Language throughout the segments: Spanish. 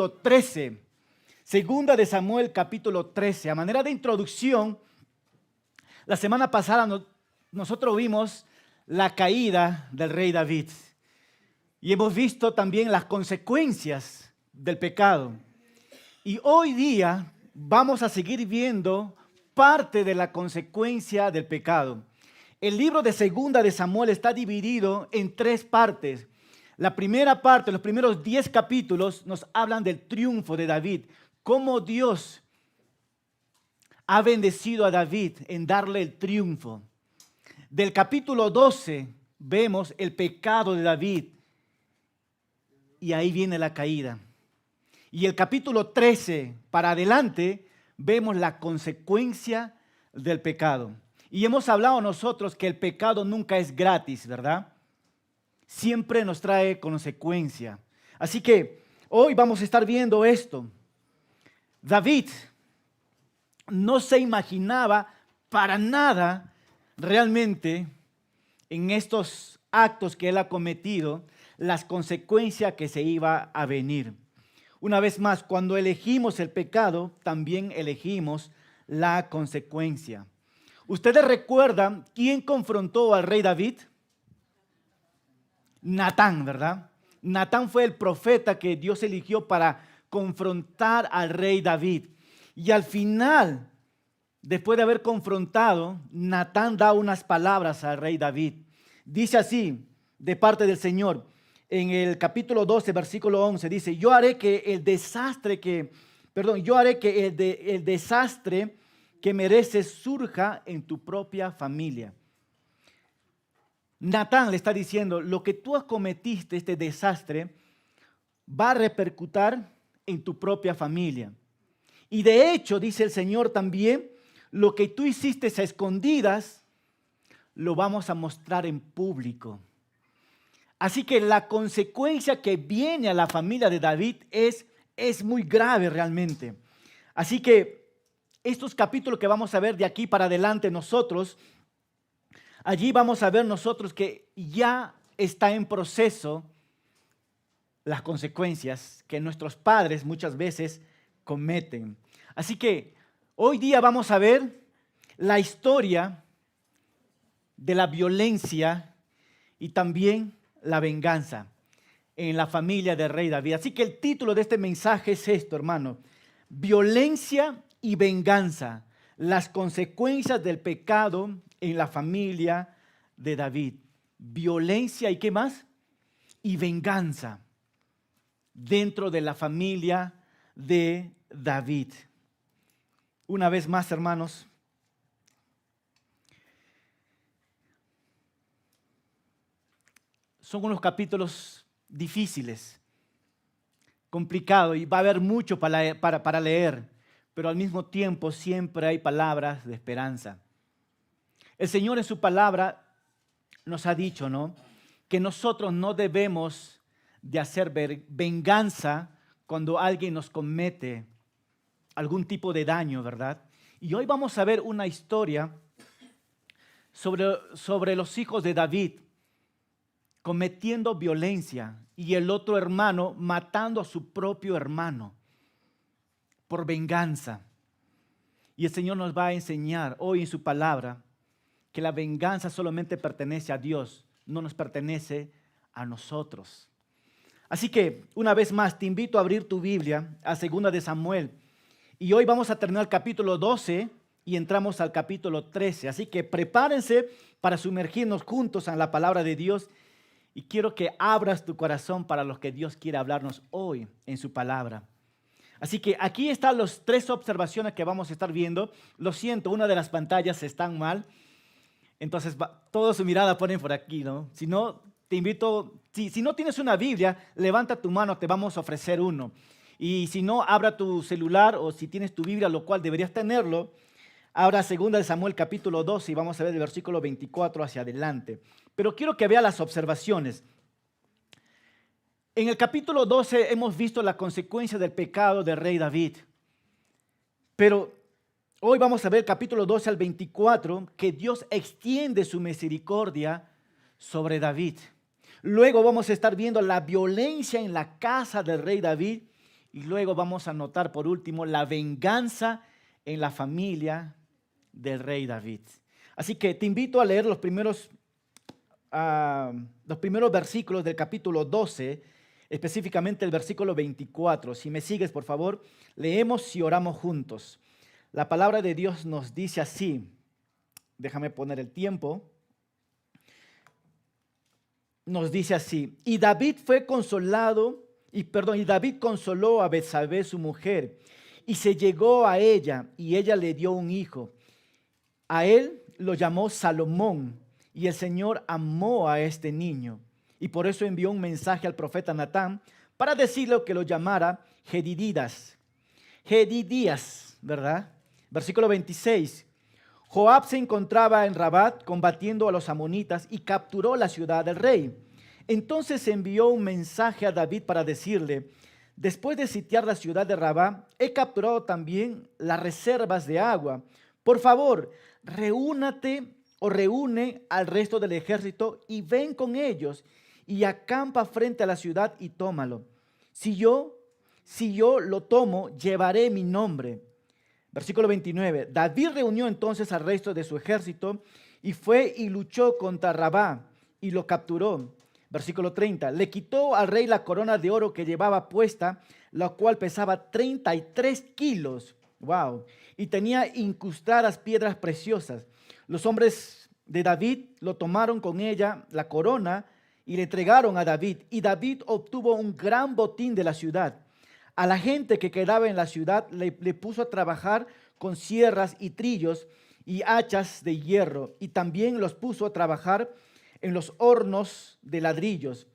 capítulo 13. Segunda de Samuel, capítulo 13. A manera de introducción, la semana pasada nosotros vimos la caída del rey David. Y hemos visto también las consecuencias del pecado. Y hoy día vamos a seguir viendo parte de la consecuencia del pecado. El libro de Segunda de Samuel está dividido en 3 partes. La primera parte, los primeros 10 capítulos, nos hablan del triunfo de David, cómo Dios ha bendecido a David en darle el triunfo. Del capítulo 12 vemos el pecado de David y ahí viene la caída. Y el capítulo 13 para adelante vemos la consecuencia del pecado. Y hemos hablado nosotros que el pecado nunca es gratis, ¿verdad? Siempre nos trae consecuencia. Así que hoy vamos a estar viendo esto. David no se imaginaba para nada realmente en estos actos que él ha cometido las consecuencias que se iba a venir. Una vez más, cuando elegimos el pecado, también elegimos la consecuencia. ¿Ustedes recuerdan quién confrontó al rey David? Natán, ¿verdad? Natán fue el profeta que Dios eligió para confrontar al rey David. Y al final, después de haber confrontado, Natán da unas palabras al rey David. Dice así, de parte del Señor, en el capítulo 12, versículo 11, dice, yo haré que el desastre que mereces surja en tu propia familia. Natán le está diciendo, lo que tú cometiste, este desastre, va a repercutir en tu propia familia. Y de hecho, dice el Señor también, lo que tú hiciste a escondidas, lo vamos a mostrar en público. Así que la consecuencia que viene a la familia de David es muy grave realmente. Así que estos capítulos que vamos a ver de aquí para adelante nosotros, allí vamos a ver nosotros que ya está en proceso las consecuencias que nuestros padres muchas veces cometen. Así que hoy día vamos a ver la historia de la violencia y también la venganza en la familia del rey David. Así que el título de este mensaje es esto, hermano. Violencia y venganza. Las consecuencias del pecado en la familia de David. Violencia y ¿qué más? Y venganza dentro de la familia de David. Una vez más, hermanos, son unos capítulos difíciles, complicados, y va a haber mucho para leer, pero al mismo tiempo siempre hay palabras de esperanza. El Señor en su palabra nos ha dicho, ¿no?, que nosotros no debemos de hacer venganza cuando alguien nos comete algún tipo de daño, ¿verdad? Y hoy vamos a ver una historia sobre los hijos de David cometiendo violencia y el otro hermano matando a su propio hermano por venganza. Y el Señor nos va a enseñar hoy en su palabra que la venganza solamente pertenece a Dios, no nos pertenece a nosotros. Así que, una vez más, te invito a abrir tu Biblia a 2 de Samuel. Y hoy vamos a terminar el capítulo 12 y entramos al capítulo 13. Así que prepárense para sumergirnos juntos en la palabra de Dios. Y quiero que abras tu corazón para lo que Dios quiere hablarnos hoy en su palabra. Así que aquí están las 3 observaciones que vamos a estar viendo. Lo siento, una de las pantallas están mal. Entonces, toda su mirada ponen por aquí, ¿no? Si no, te invito, si no tienes una Biblia, levanta tu mano, te vamos a ofrecer uno. Y si no, abra tu celular o si tienes tu Biblia, lo cual deberías tenerlo, abra 2 de Samuel capítulo 12 y vamos a ver el versículo 24 hacia adelante. Pero quiero que vea las observaciones. En el capítulo 12 hemos visto la consecuencia del pecado del rey David. Pero hoy vamos a ver el capítulo 12 al 24, que Dios extiende su misericordia sobre David. Luego vamos a estar viendo la violencia en la casa del rey David. y luego vamos a notar por último la venganza en la familia del rey David. Así que te invito a leer los primeros versículos del capítulo 12, específicamente el versículo 24. Si me sigues, por favor, leemos y oramos juntos. La palabra de Dios nos dice así. Déjame poner el tiempo. Nos dice así: y David consoló a Betsabé su mujer, y se llegó a ella, y ella le dio un hijo. A él lo llamó Salomón, y el Señor amó a este niño, y por eso envió un mensaje al profeta Natán para decirle que lo llamara Jedidías, ¿verdad? Versículo 26. Joab se encontraba en Rabat combatiendo a los amonitas y capturó la ciudad del rey. Entonces envió un mensaje a David para decirle: después de sitiar la ciudad de Rabá, he capturado también las reservas de agua. Por favor, reúne al resto del ejército y ven con ellos y acampa frente a la ciudad y tómalo. Si yo lo tomo, llevaré mi nombre. Versículo 29. David reunió entonces al resto de su ejército y fue y luchó contra Rabá y lo capturó. Versículo 30. Le quitó al rey la corona de oro que llevaba puesta, la cual pesaba 33 kilos. Wow. Y tenía incrustadas piedras preciosas. Los hombres de David lo tomaron con ella, la corona, y le entregaron a David. Y David obtuvo un gran botín de la ciudad. A la gente que quedaba en la ciudad le puso a trabajar con sierras y trillos y hachas de hierro, y también los puso a trabajar en los hornos de ladrillos.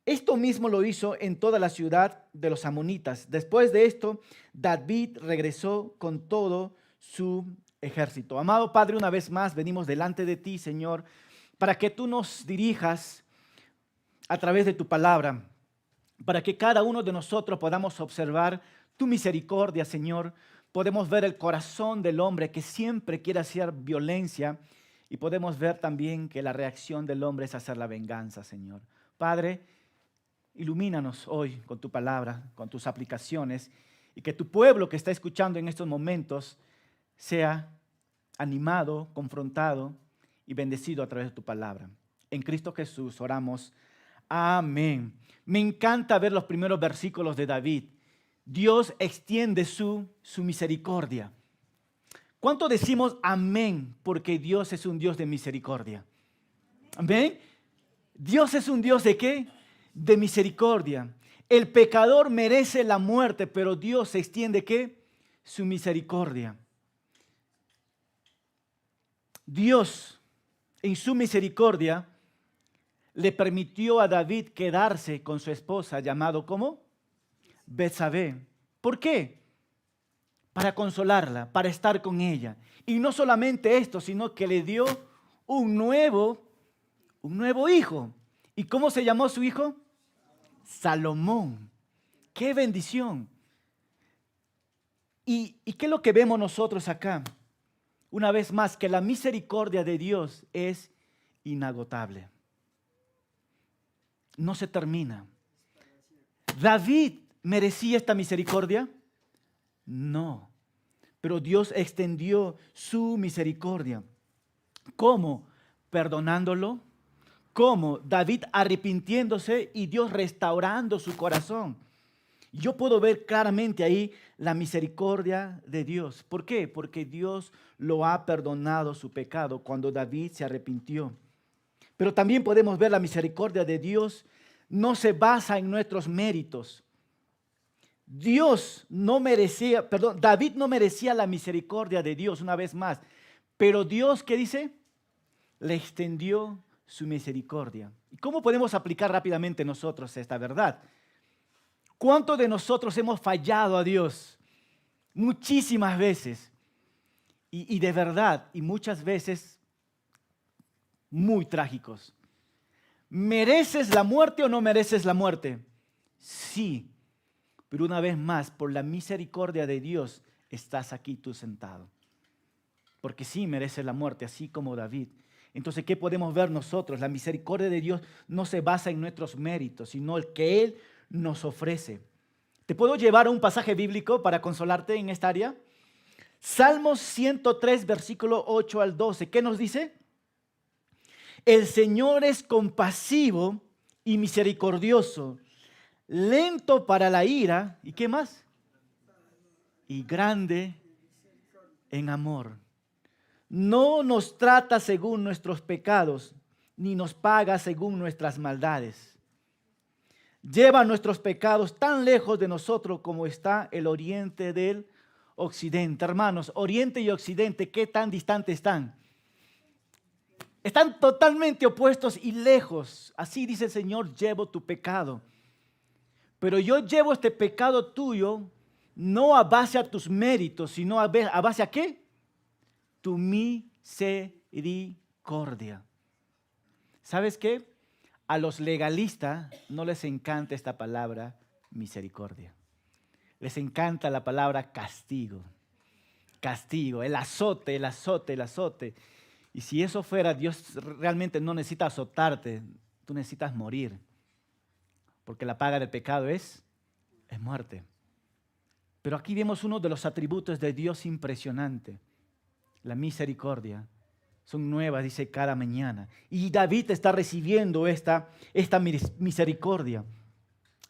Esto mismo lo hizo en toda la ciudad de los amonitas. Después de esto, David regresó con todo su ejército. Amado Padre, una vez más venimos delante de ti, Señor, para que tú nos dirijas a través de tu palabra, para que cada uno de nosotros podamos observar tu misericordia, Señor. Podemos ver el corazón del hombre que siempre quiere hacer violencia, y podemos ver también que la reacción del hombre es hacer la venganza, Señor. Padre, ilumínanos hoy con tu palabra, con tus aplicaciones, y que tu pueblo que está escuchando en estos momentos sea animado, confrontado y bendecido a través de tu palabra. En Cristo Jesús oramos. Amén. Me encanta ver los primeros versículos de David. Dios extiende su misericordia. ¿Cuánto decimos amén? Porque Dios es un Dios de misericordia. Amén. Dios es un Dios ¿de qué? De misericordia. El pecador merece la muerte, pero Dios extiende ¿qué? Su misericordia. Dios, en su misericordia, le permitió a David quedarse con su esposa, llamado ¿cómo? Betsabé. ¿Por qué? Para consolarla, para estar con ella. Y no solamente esto, sino que le dio un nuevo hijo. ¿Y cómo se llamó su hijo? Salomón. ¡Qué bendición! ¿Y qué es lo que vemos nosotros acá? Una vez más, que la misericordia de Dios es inagotable. No se termina. ¿David merecía esta misericordia? No. Pero Dios extendió su misericordia. ¿Cómo? Perdonándolo. ¿Cómo? David arrepintiéndose y Dios restaurando su corazón. Yo puedo ver claramente ahí la misericordia de Dios. ¿Por qué? Porque Dios lo ha perdonado su pecado cuando David se arrepintió. Pero también podemos ver la misericordia de Dios no se basa en nuestros méritos. David no merecía la misericordia de Dios, una vez más. Pero Dios, ¿qué dice? Le extendió su misericordia. ¿Y cómo podemos aplicar rápidamente nosotros esta verdad? ¿Cuántos de nosotros hemos fallado a Dios? Muchísimas veces. Y de verdad, y muchas veces muy trágicos. ¿Mereces la muerte o no mereces la muerte? Sí. Pero una vez más, por la misericordia de Dios, estás aquí tú sentado. Porque sí mereces la muerte, así como David. Entonces, ¿qué podemos ver nosotros? La misericordia de Dios no se basa en nuestros méritos, sino el que Él nos ofrece. ¿Te puedo llevar a un pasaje bíblico para consolarte en esta área? Salmos 103, versículo 8 al 12. ¿Qué nos dice? El Señor es compasivo y misericordioso, lento para la ira. ¿Y qué más? Y grande en amor. No nos trata según nuestros pecados, ni nos paga según nuestras maldades. Lleva nuestros pecados tan lejos de nosotros como está el oriente del occidente. Hermanos, oriente y occidente, ¿qué tan distantes están? Están totalmente opuestos y lejos. Así dice el Señor, llevo tu pecado. Pero yo llevo este pecado tuyo no a base a tus méritos, sino a base a ¿qué? Tu misericordia. ¿Sabes qué? A los legalistas no les encanta esta palabra misericordia. Les encanta la palabra castigo. Castigo, el azote, el azote, el azote. Y si eso fuera, Dios realmente no necesita azotarte, tú necesitas morir. Porque la paga del pecado es muerte. Pero aquí vemos uno de los atributos de Dios impresionante, la misericordia. Son nuevas, dice, cada mañana. Y David está recibiendo esta misericordia.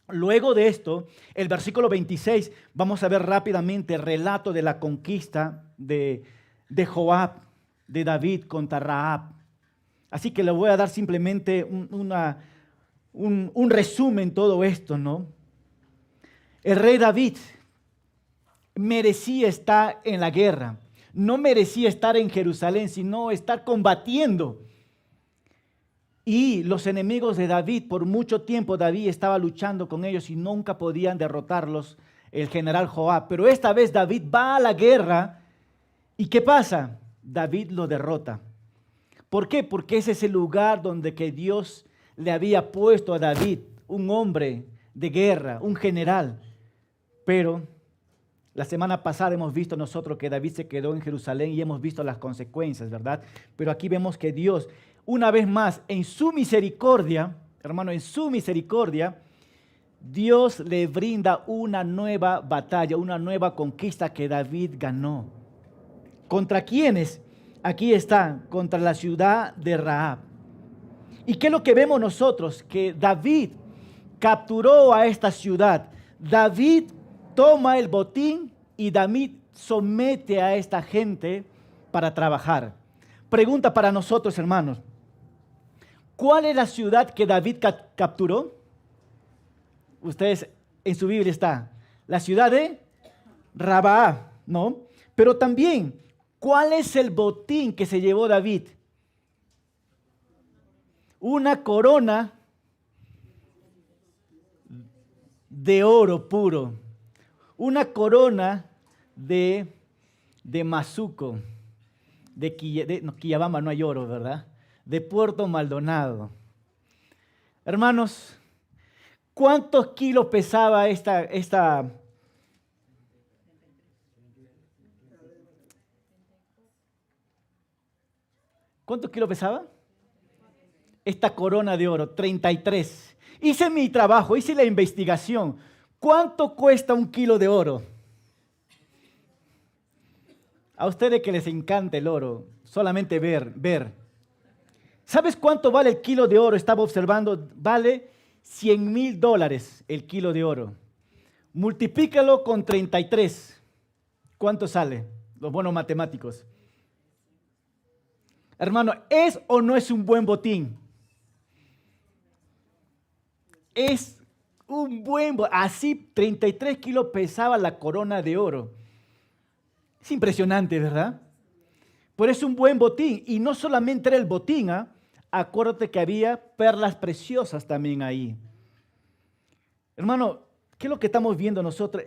Luego de esto, el versículo 26, vamos a ver rápidamente el relato de la conquista de Joab, de David contra Rahab. Así que le voy a dar simplemente un resumen todo esto, ¿no? El rey David merecía estar en la guerra. No merecía estar en Jerusalén, sino estar combatiendo. Y los enemigos de David, por mucho tiempo David estaba luchando con ellos y nunca podían derrotarlos, el general Joab. Pero esta vez David va a la guerra y ¿qué pasa? David lo derrota. ¿Por qué? Porque ese es el lugar donde que Dios le había puesto a David, un hombre de guerra, un general. Pero la semana pasada hemos visto nosotros que David se quedó en Jerusalén y hemos visto las consecuencias, ¿verdad? Pero aquí vemos que Dios, una vez más, en su misericordia, hermano, en su misericordia, Dios le brinda una nueva batalla, una nueva conquista que David ganó. ¿Contra quiénes? Aquí está, contra la ciudad de Rahab. ¿Y qué es lo que vemos nosotros? Que David capturó a esta ciudad. David toma el botín y David somete a esta gente para trabajar. Pregunta para nosotros, hermanos. ¿Cuál es la ciudad que David capturó? Ustedes en su Biblia está. La ciudad de Rabá, ¿no? Pero también, ¿cuál es el botín que se llevó David? Una corona de oro puro. Una corona de mazuco, Quillabamba no hay oro, ¿verdad? De Puerto Maldonado. Hermanos, ¿cuántos kilos pesaba esta? ¿Cuántos kilos pesaba? Esta corona de oro, 33. Hice mi trabajo, hice la investigación. ¿Cuánto cuesta un kilo de oro? A ustedes que les encanta el oro, solamente ver. ¿Sabes cuánto vale el kilo de oro? Estaba observando, vale $100,000 el kilo de oro. Multiplícalo con 33. ¿Cuánto sale? Los buenos matemáticos. Hermano, ¿es o no es un buen botín? Es un buen botín. Así 33 kilos pesaba la corona de oro. Es impresionante, ¿verdad? Pero es un buen botín. Y no solamente era el botín, ¿ah? Acuérdate que había perlas preciosas también ahí. Hermano, ¿qué es lo que estamos viendo nosotros?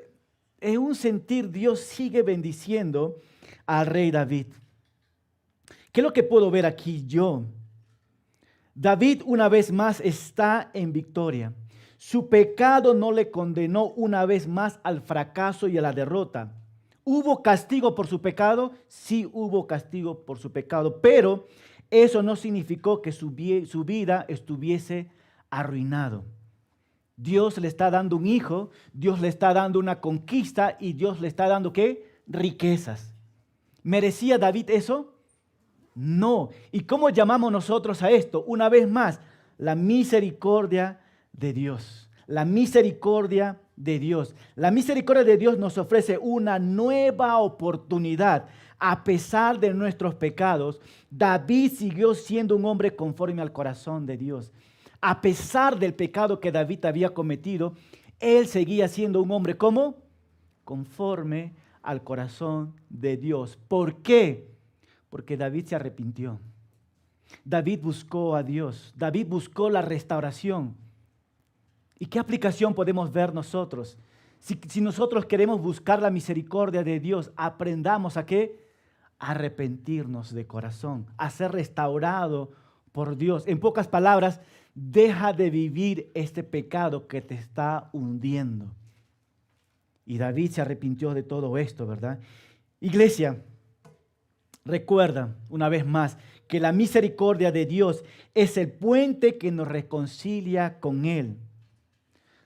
En un sentir, Dios sigue bendiciendo al rey David. ¿Qué es lo que puedo ver aquí yo? David una vez más está en victoria. Su pecado no le condenó una vez más al fracaso y a la derrota. ¿Hubo castigo por su pecado? Sí, hubo castigo por su pecado, pero eso no significó que su vida estuviese arruinado. Dios le está dando un hijo, Dios le está dando una conquista y Dios le está dando ¿qué? Riquezas. ¿Merecía David eso? No. ¿Y cómo llamamos nosotros a esto? Una vez más, la misericordia de Dios. La misericordia de Dios. La misericordia de Dios nos ofrece una nueva oportunidad. A pesar de nuestros pecados, David siguió siendo un hombre conforme al corazón de Dios. A pesar del pecado que David había cometido, él seguía siendo un hombre ¿cómo? Conforme al corazón de Dios. ¿Por qué? Porque David se arrepintió. David buscó a Dios. David buscó la restauración. ¿Y qué aplicación podemos ver nosotros? Si nosotros queremos buscar la misericordia de Dios, aprendamos a ¿qué? A arrepentirnos de corazón, a ser restaurado por Dios. En pocas palabras, deja de vivir este pecado que te está hundiendo. Y David se arrepintió de todo esto, ¿verdad? Iglesia, recuerda una vez más que la misericordia de Dios es el puente que nos reconcilia con Él.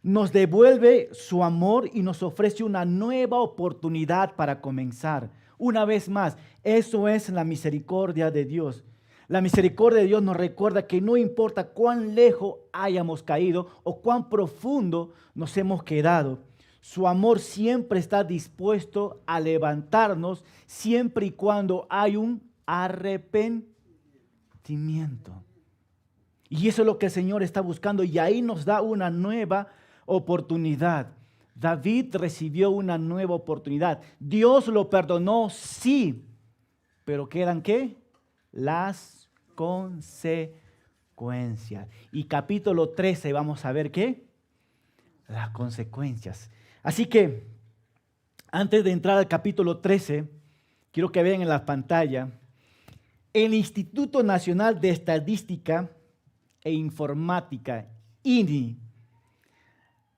Nos devuelve su amor y nos ofrece una nueva oportunidad para comenzar. Una vez más, eso es la misericordia de Dios. La misericordia de Dios nos recuerda que no importa cuán lejos hayamos caído o cuán profundo nos hemos quedado, su amor siempre está dispuesto a levantarnos siempre y cuando hay un arrepentimiento. Y eso es lo que el Señor está buscando y ahí nos da una nueva oportunidad. David recibió una nueva oportunidad. Dios lo perdonó, sí, pero quedan ¿qué? Las consecuencias. Y capítulo 13 vamos a ver ¿qué? Las consecuencias. Así que, antes de entrar al capítulo 13, quiero que vean en la pantalla, el Instituto Nacional de Estadística e Informática, INE,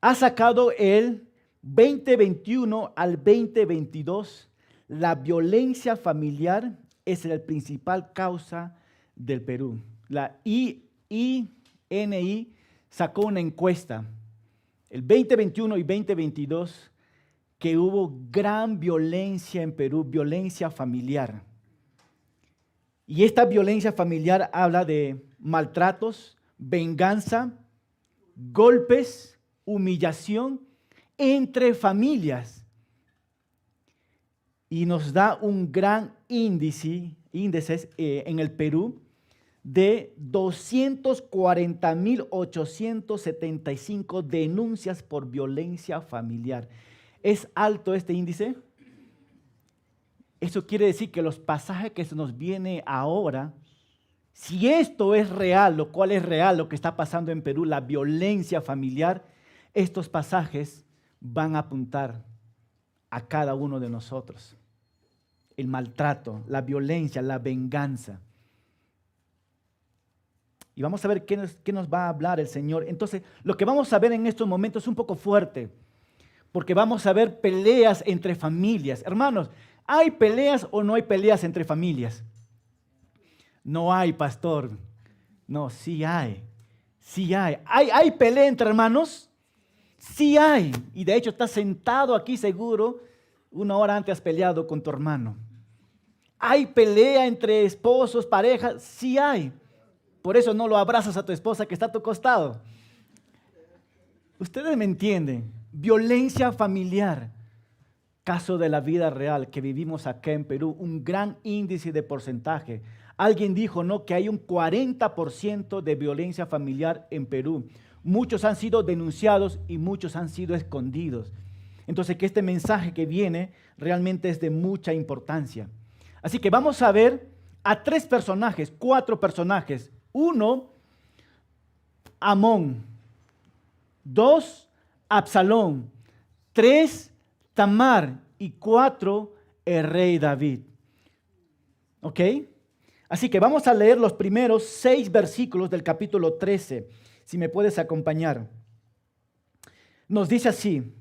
ha sacado el 2021 al 2022, la violencia familiar es la principal causa del Perú. La INI sacó una encuesta el 2021 y 2022 que hubo gran violencia en Perú, violencia familiar. Y esta violencia familiar habla de maltratos, venganza, golpes, humillación entre familias. Y nos da un gran índice en el Perú de 240,875 denuncias por violencia familiar. ¿Es alto este índice? Eso quiere decir que los pasajes que se nos viene ahora, si esto es real, lo cual es real, lo que está pasando en Perú, la violencia familiar, estos pasajes van a apuntar a cada uno de nosotros. El maltrato, la violencia, la venganza. Y vamos a ver qué nos va a hablar el Señor. Entonces, lo que vamos a ver en estos momentos es un poco fuerte, porque vamos a ver peleas entre familias. Hermanos, ¿hay peleas o no hay peleas entre familias? No hay, pastor. No, sí hay. Sí hay. ¿Hay pelea entre hermanos? Sí hay. Y de hecho estás sentado aquí seguro, una hora antes has peleado con tu hermano. ¿Hay pelea entre esposos, parejas? Sí hay. Por eso no lo abrazas a tu esposa que está a tu costado. Ustedes me entienden. Violencia familiar. Caso de la vida real que vivimos acá en Perú. Un gran índice de porcentaje. Alguien dijo, ¿no?, que hay un 40% de violencia familiar en Perú. Muchos han sido denunciados y muchos han sido escondidos. Entonces, que este mensaje que viene realmente es de mucha importancia. Así que vamos a ver a 4 personajes. 1, Amón. 2, Absalón. 3, Tamar. Y 4, el rey David. ¿Ok? Así que vamos a leer los primeros 6 versículos del capítulo 13. Si me puedes acompañar. Nos dice así.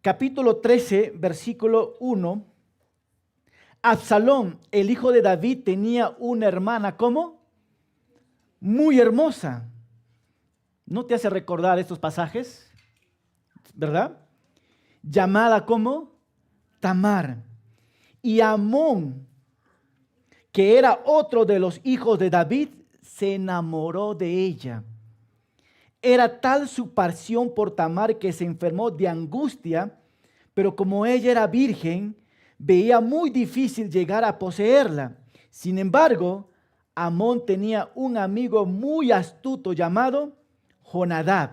Capítulo 13, versículo 1. Absalón, el hijo de David, tenía una hermana, ¿cómo? Muy hermosa. ¿No te hace recordar estos pasajes? ¿Verdad? Llamada como Tamar. Y Amón, que era otro de los hijos de David, se enamoró de ella. Era tal su pasión por Tamar que se enfermó de angustia, pero como ella era virgen, veía muy difícil llegar a poseerla. Sin embargo, Amón tenía un amigo muy astuto llamado Jonadab,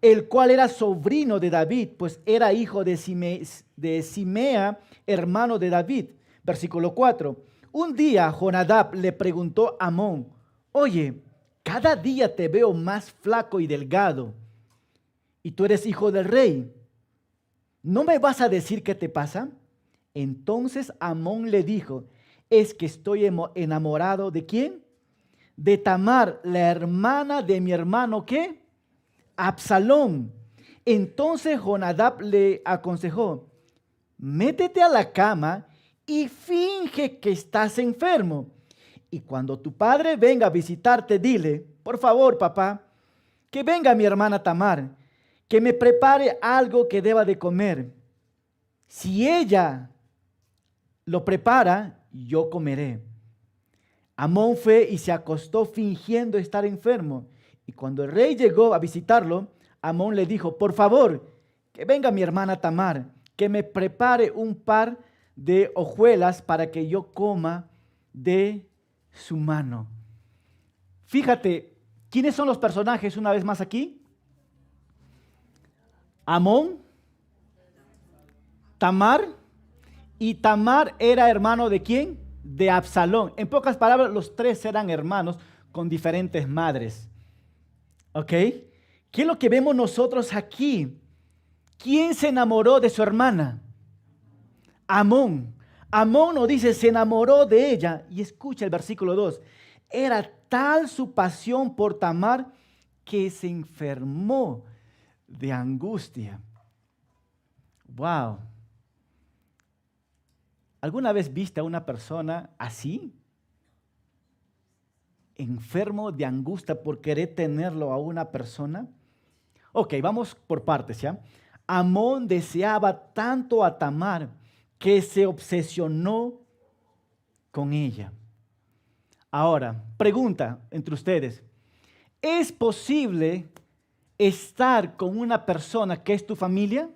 el cual era sobrino de David, pues era hijo de Simea, hermano de David. Versículo 4. Un día Jonadab le preguntó a Amón: oye, cada día te veo más flaco y delgado, y tú eres hijo del rey. ¿No me vas a decir qué te pasa? Entonces Amón le dijo: es que estoy enamorado ¿de quién? De Tamar, la hermana de mi hermano, ¿qué? Absalón. Entonces Jonadab le aconsejó: métete a la cama y finge que estás enfermo. Y cuando tu padre venga a visitarte, dile: por favor, papá, que venga mi hermana Tamar, que me prepare algo que deba de comer. Si ella lo prepara, yo comeré. Amón fue y se acostó fingiendo estar enfermo. Y cuando el rey llegó a visitarlo, Amón le dijo: por favor, que venga mi hermana Tamar, que me prepare un par de hojuelas para que yo coma de su mano. Fíjate, ¿quiénes son los personajes una vez más aquí? Amón, Tamar, y Tamar era hermano ¿de quién? De Absalón. En pocas palabras, los tres eran hermanos con diferentes madres. ¿Ok? ¿Qué es lo que vemos nosotros aquí? ¿Quién se enamoró de su hermana? Amón. Amón nos dice, se enamoró de ella. Y escucha el versículo 2. Era tal su pasión por Tamar que se enfermó de angustia. Wow. ¿Alguna vez viste a una persona así? Enfermo de angustia por querer tenerlo a una persona. Ok, vamos por partes, ¿ya? Amón deseaba tanto a Tamar que se obsesionó con ella. Ahora, pregunta entre ustedes: ¿es posible estar con una persona que es tu familia?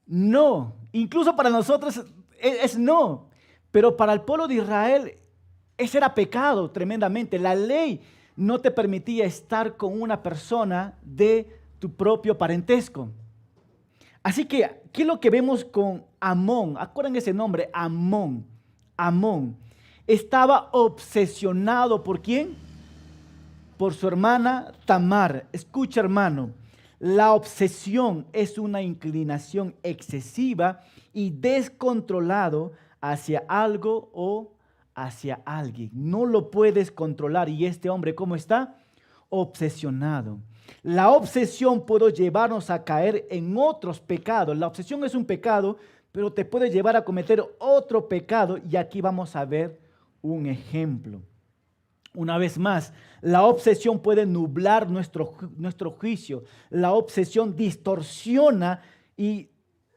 No, incluso para nosotros es no, pero para el pueblo de Israel ese era pecado tremendamente. La ley no te permitía estar con una persona de tu propio parentesco. Así que, ¿qué es lo que vemos con Amón? Acuerden ese nombre, Amón. Amón estaba obsesionado ¿por quién? Por su hermana Tamar. Escucha, hermano, la obsesión es una inclinación excesiva y descontrolado hacia algo o hacia alguien. No lo puedes controlar. Y este hombre, ¿cómo está? Obsesionado. La obsesión puede llevarnos a caer en otros pecados. La obsesión es un pecado, pero te puede llevar a cometer otro pecado. Y aquí vamos a ver un ejemplo. Una vez más, la obsesión puede nublar nuestro juicio. La obsesión distorsiona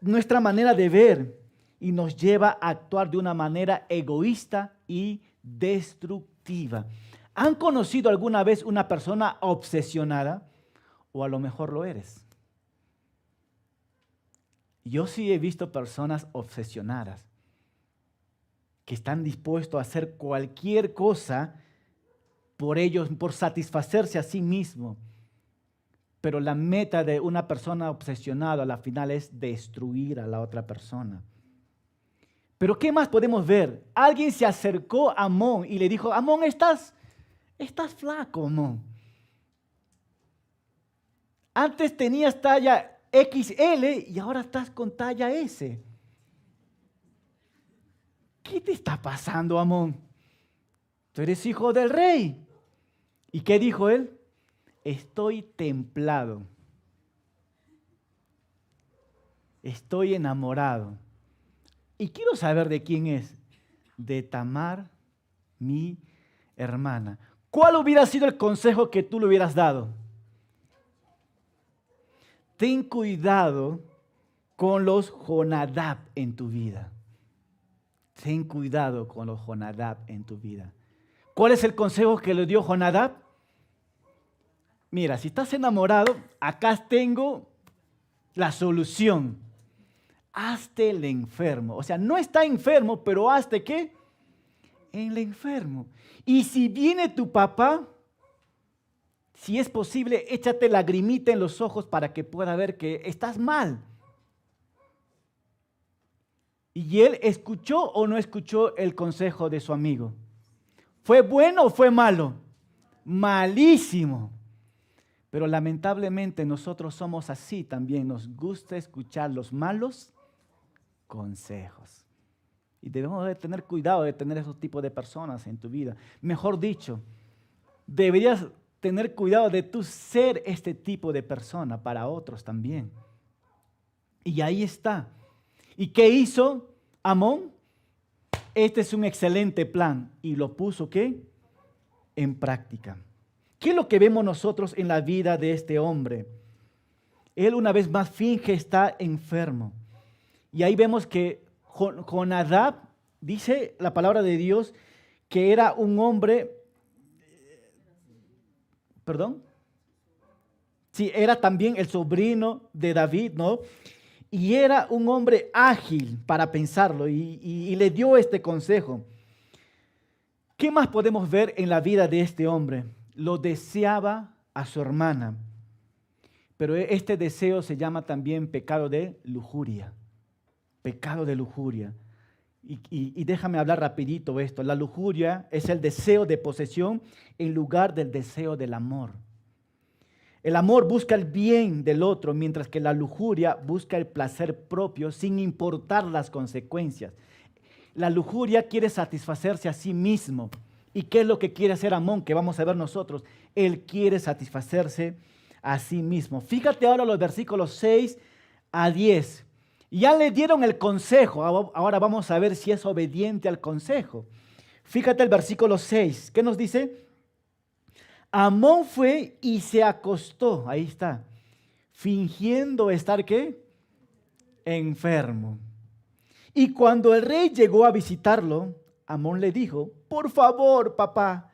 nuestra manera de ver y nos lleva a actuar de una manera egoísta y destructiva. ¿Han conocido alguna vez una persona obsesionada? O a lo mejor lo eres. Yo sí he visto personas obsesionadas que están dispuestos a hacer cualquier cosa por ellos, por satisfacerse a sí mismo. Pero la meta de una persona obsesionada a la final es destruir a la otra persona. Pero ¿qué más podemos ver? Alguien se acercó a Amón y le dijo: Amón, estás flaco, Amón. Antes tenías talla XL y ahora estás con talla S. ¿Qué te está pasando, Amón? Tú eres hijo del rey. ¿Y qué dijo él? Estoy templado. Estoy enamorado. Y quiero saber de quién es. De Tamar, mi hermana. ¿Cuál hubiera sido el consejo que tú le hubieras dado? Ten cuidado con los Jonadab en tu vida. Ten cuidado con los Jonadab en tu vida. ¿Cuál es el consejo que le dio Jonadab? Mira, si estás enamorado, acá tengo la solución. Hazte el enfermo. O sea, no está enfermo, pero hazte ¿qué? El enfermo. Y si viene tu papá, si es posible, échate lagrimita en los ojos para que pueda ver que estás mal. ¿Y él escuchó o no escuchó el consejo de su amigo? ¿Fue bueno o fue malo? Malísimo. Pero lamentablemente nosotros somos así también. Nos gusta escuchar los malos consejos. Y debemos de tener cuidado de tener esos tipos de personas en tu vida. Mejor dicho, deberías tener cuidado de tú ser este tipo de persona para otros también. Y ahí está. ¿Y qué hizo Amón? Este es un excelente plan. Y lo puso ¿qué? En práctica. ¿Qué es lo que vemos nosotros en la vida de este hombre? Él una vez más finge estar enfermo. Y ahí vemos que Jonadab, dice la palabra de Dios, que era un hombre, sí, era también el sobrino de David, ¿no? Y era un hombre ágil para pensarlo y le dio este consejo. ¿Qué más podemos ver en la vida de este hombre? Lo deseaba a su hermana, pero este deseo se llama también pecado de lujuria. Pecado de lujuria. Y déjame hablar rapidito esto. La lujuria es el deseo de posesión en lugar del deseo del amor. El amor busca el bien del otro, mientras que la lujuria busca el placer propio sin importar las consecuencias. La lujuria quiere satisfacerse a sí mismo. ¿Y qué es lo que quiere hacer Amón? Que vamos a ver nosotros. Él quiere satisfacerse a sí mismo. Fíjate ahora los versículos 6 a 10. Ya le dieron el consejo. Ahora vamos a ver si es obediente al consejo. Fíjate el versículo 6. ¿Qué nos dice? Amón fue y se acostó, ahí está, fingiendo estar ¿qué? Enfermo. Y cuando el rey llegó a visitarlo, Amón le dijo, por favor, papá,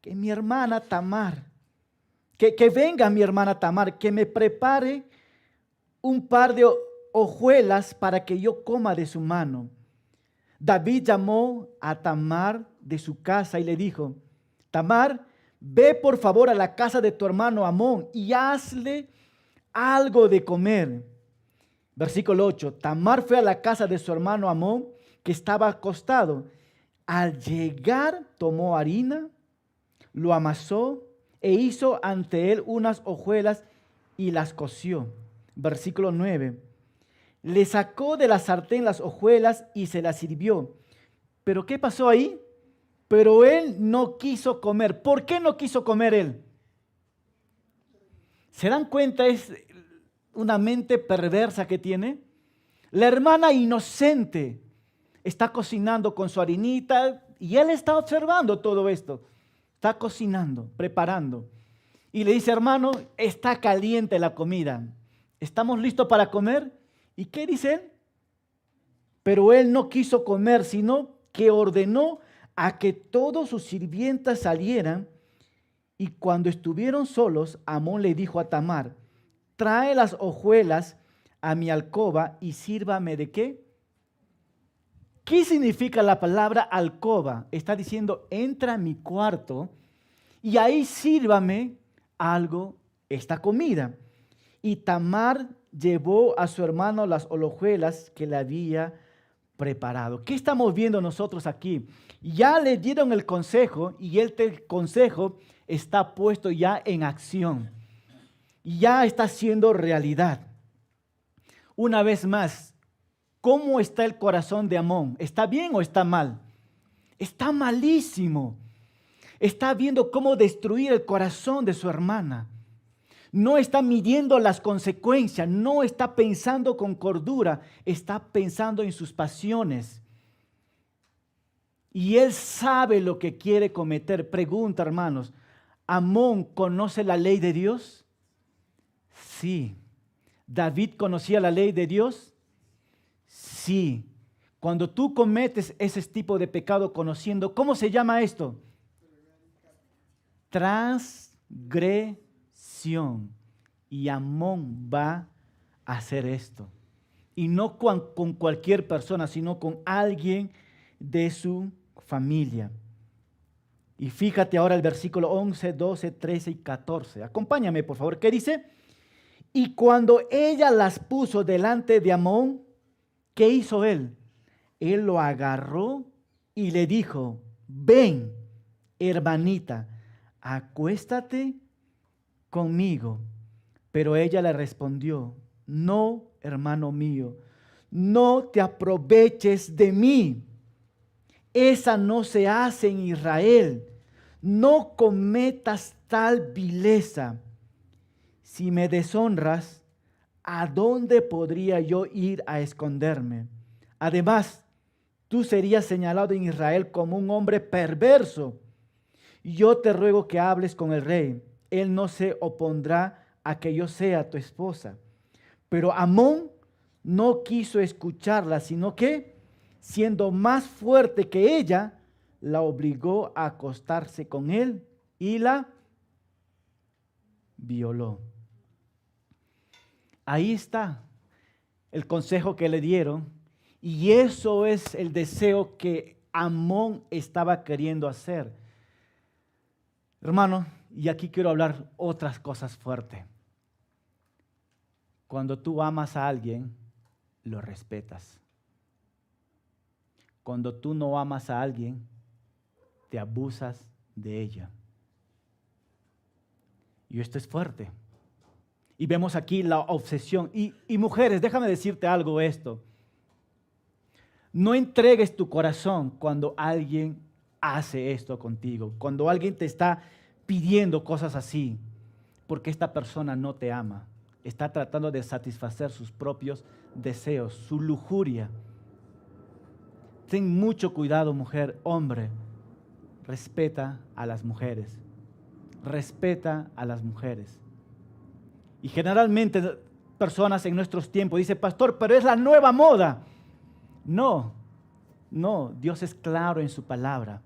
que mi hermana Tamar, que venga mi hermana Tamar, que me prepare un par de hojuelas para que yo coma de su mano. David llamó a Tamar de su casa y le dijo, Tamar, ve por favor a la casa de tu hermano Amón y hazle algo de comer. Versículo 8. Tamar fue a la casa de su hermano Amón, que estaba acostado. Al llegar tomó harina, lo amasó e hizo ante él unas hojuelas y las coció. Versículo 9. Le sacó de la sartén las hojuelas y se las sirvió. ¿Pero qué pasó ahí? Pero él no quiso comer. ¿Por qué no quiso comer él? ¿Se dan cuenta? Es una mente perversa que tiene. La hermana inocente está cocinando con su harinita y él está observando todo esto. Está cocinando, preparando. Y le dice, hermano, está caliente la comida. ¿Estamos listos para comer? ¿Y qué dice él? Pero él no quiso comer, sino que ordenó a que todos sus sirvientas salieran, y cuando estuvieron solos, Amón le dijo a Tamar, trae las hojuelas a mi alcoba y sírvame ¿de qué? ¿Qué significa la palabra alcoba? Está diciendo, entra a mi cuarto y ahí sírvame algo, esta comida. Y Tamar llevó a su hermano las hojuelas que le había preparado. ¿Qué estamos viendo nosotros aquí? Ya le dieron el consejo y el consejo está puesto ya en acción. Ya está siendo realidad. Una vez más, ¿cómo está el corazón de Amón? ¿Está bien o está mal? Está malísimo. Está viendo cómo destruir el corazón de su hermana. No está midiendo las consecuencias, no está pensando con cordura, está pensando en sus pasiones. y él sabe lo que quiere cometer. Pregunta, hermanos, ¿Amón conoce la ley de Dios? Sí. ¿David conocía la ley de Dios? Sí. Cuando tú cometes ese tipo de pecado conociendo, ¿cómo se llama esto? Transgresión. Y Amón va a hacer esto. Y no con cualquier persona, sino con alguien de su familia. Y fíjate ahora el versículo 11, 12, 13 y 14. Acompáñame, por favor. ¿Qué dice? Y cuando ella las puso delante de Amón, ¿qué hizo él? Él lo agarró y le dijo, ven, hermanita, acuéstate conmigo. Pero ella le respondió, no, hermano mío, no te aproveches de mí. Esa no se hace en Israel. No cometas tal vileza. Si me deshonras, ¿a dónde podría yo ir a esconderme? Además, tú serías señalado en Israel como un hombre perverso. Yo te ruego que hables con el rey. Él no se opondrá a que yo sea tu esposa. Pero Amón no quiso escucharla, sino que, siendo más fuerte que ella, la obligó a acostarse con él y la violó. Ahí está el consejo que le dieron, y eso es el deseo que Amón estaba queriendo hacer. Hermano, y aquí quiero hablar otras cosas fuertes. Cuando tú amas a alguien, lo respetas. Cuando tú no amas a alguien, te abusas de ella. Y esto es fuerte. Y vemos aquí la obsesión. Y mujeres, déjame decirte algo esto. No entregues tu corazón cuando alguien hace esto contigo, cuando alguien te está pidiendo cosas así, porque esta persona no te ama. Está tratando de satisfacer sus propios deseos, su lujuria. Ten mucho cuidado, mujer, hombre. Respeta a las mujeres. Respeta a las mujeres. Y generalmente personas en nuestros tiempos dicen, pastor, pero es la nueva moda. No, Dios es claro en su palabra.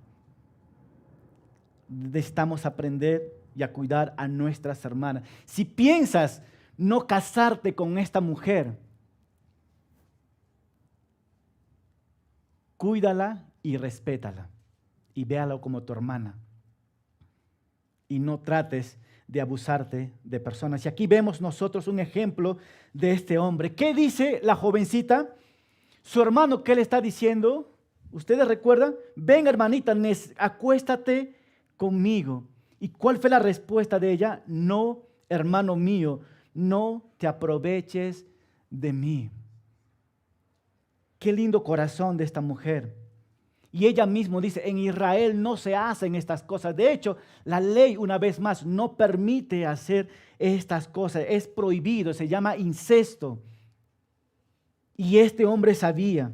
Necesitamos aprender y a cuidar a nuestras hermanas. Si piensas no casarte con esta mujer, cuídala y respétala y véala como tu hermana. Y no trates de abusarte de personas. Y aquí vemos nosotros un ejemplo de este hombre. ¿Qué dice la jovencita? Su hermano, ¿qué le está diciendo? ¿Ustedes recuerdan? Ven, hermanita, acuéstate conmigo. ¿Y cuál fue la respuesta de ella? No, hermano mío, no te aproveches de mí. Qué lindo corazón de esta mujer. Y ella misma dice, en Israel no se hacen estas cosas. De hecho, la ley, una vez más, no permite hacer estas cosas. Es prohibido, se llama incesto. Y este hombre sabía,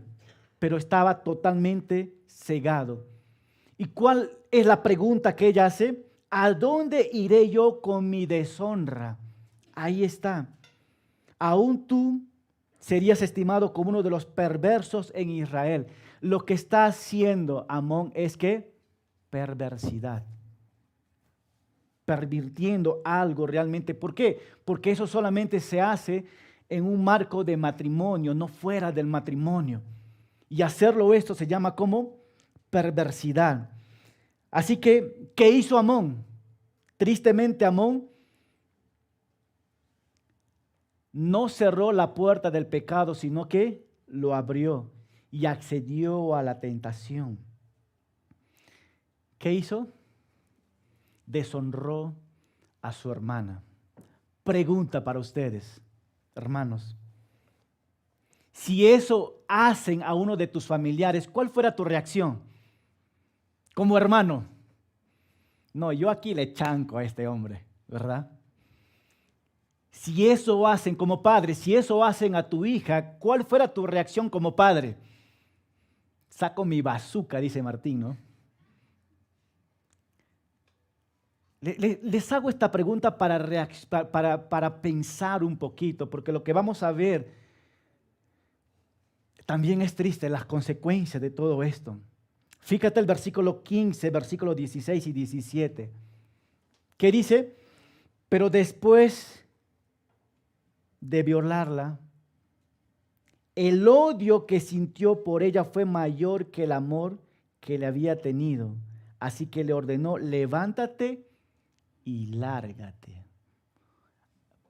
pero estaba totalmente cegado. ¿Y cuál es la pregunta que ella hace? ¿A dónde iré yo con mi deshonra? Ahí está. Aún tú serías estimado como uno de los perversos en Israel. Lo que está haciendo Amón es que perversidad. Pervirtiendo algo realmente. ¿Por qué? Porque eso solamente se hace en un marco de matrimonio, no fuera del matrimonio. Y hacerlo esto se llama como perversidad. Así que, ¿qué hizo Amón? Tristemente Amón no cerró la puerta del pecado, sino que lo abrió y accedió a la tentación. ¿Qué hizo? Deshonró a su hermana. Pregunta para ustedes, hermanos. Si eso hacen a uno de tus familiares, ¿cuál fuera tu reacción? Como hermano. No, yo aquí le chanco a este hombre, ¿verdad? Si eso hacen como padre, si eso hacen a tu hija, ¿cuál fuera tu reacción como padre? saco mi bazooka, dice Martín, ¿no? Les hago esta pregunta para pensar un poquito, porque lo que vamos a ver también es triste, las consecuencias de todo esto. Fíjate el versículo 15, versículos 16 y 17, que dice, pero después de violarla, el odio que sintió por ella fue mayor que el amor que le había tenido. Así que le ordenó, levántate y lárgate.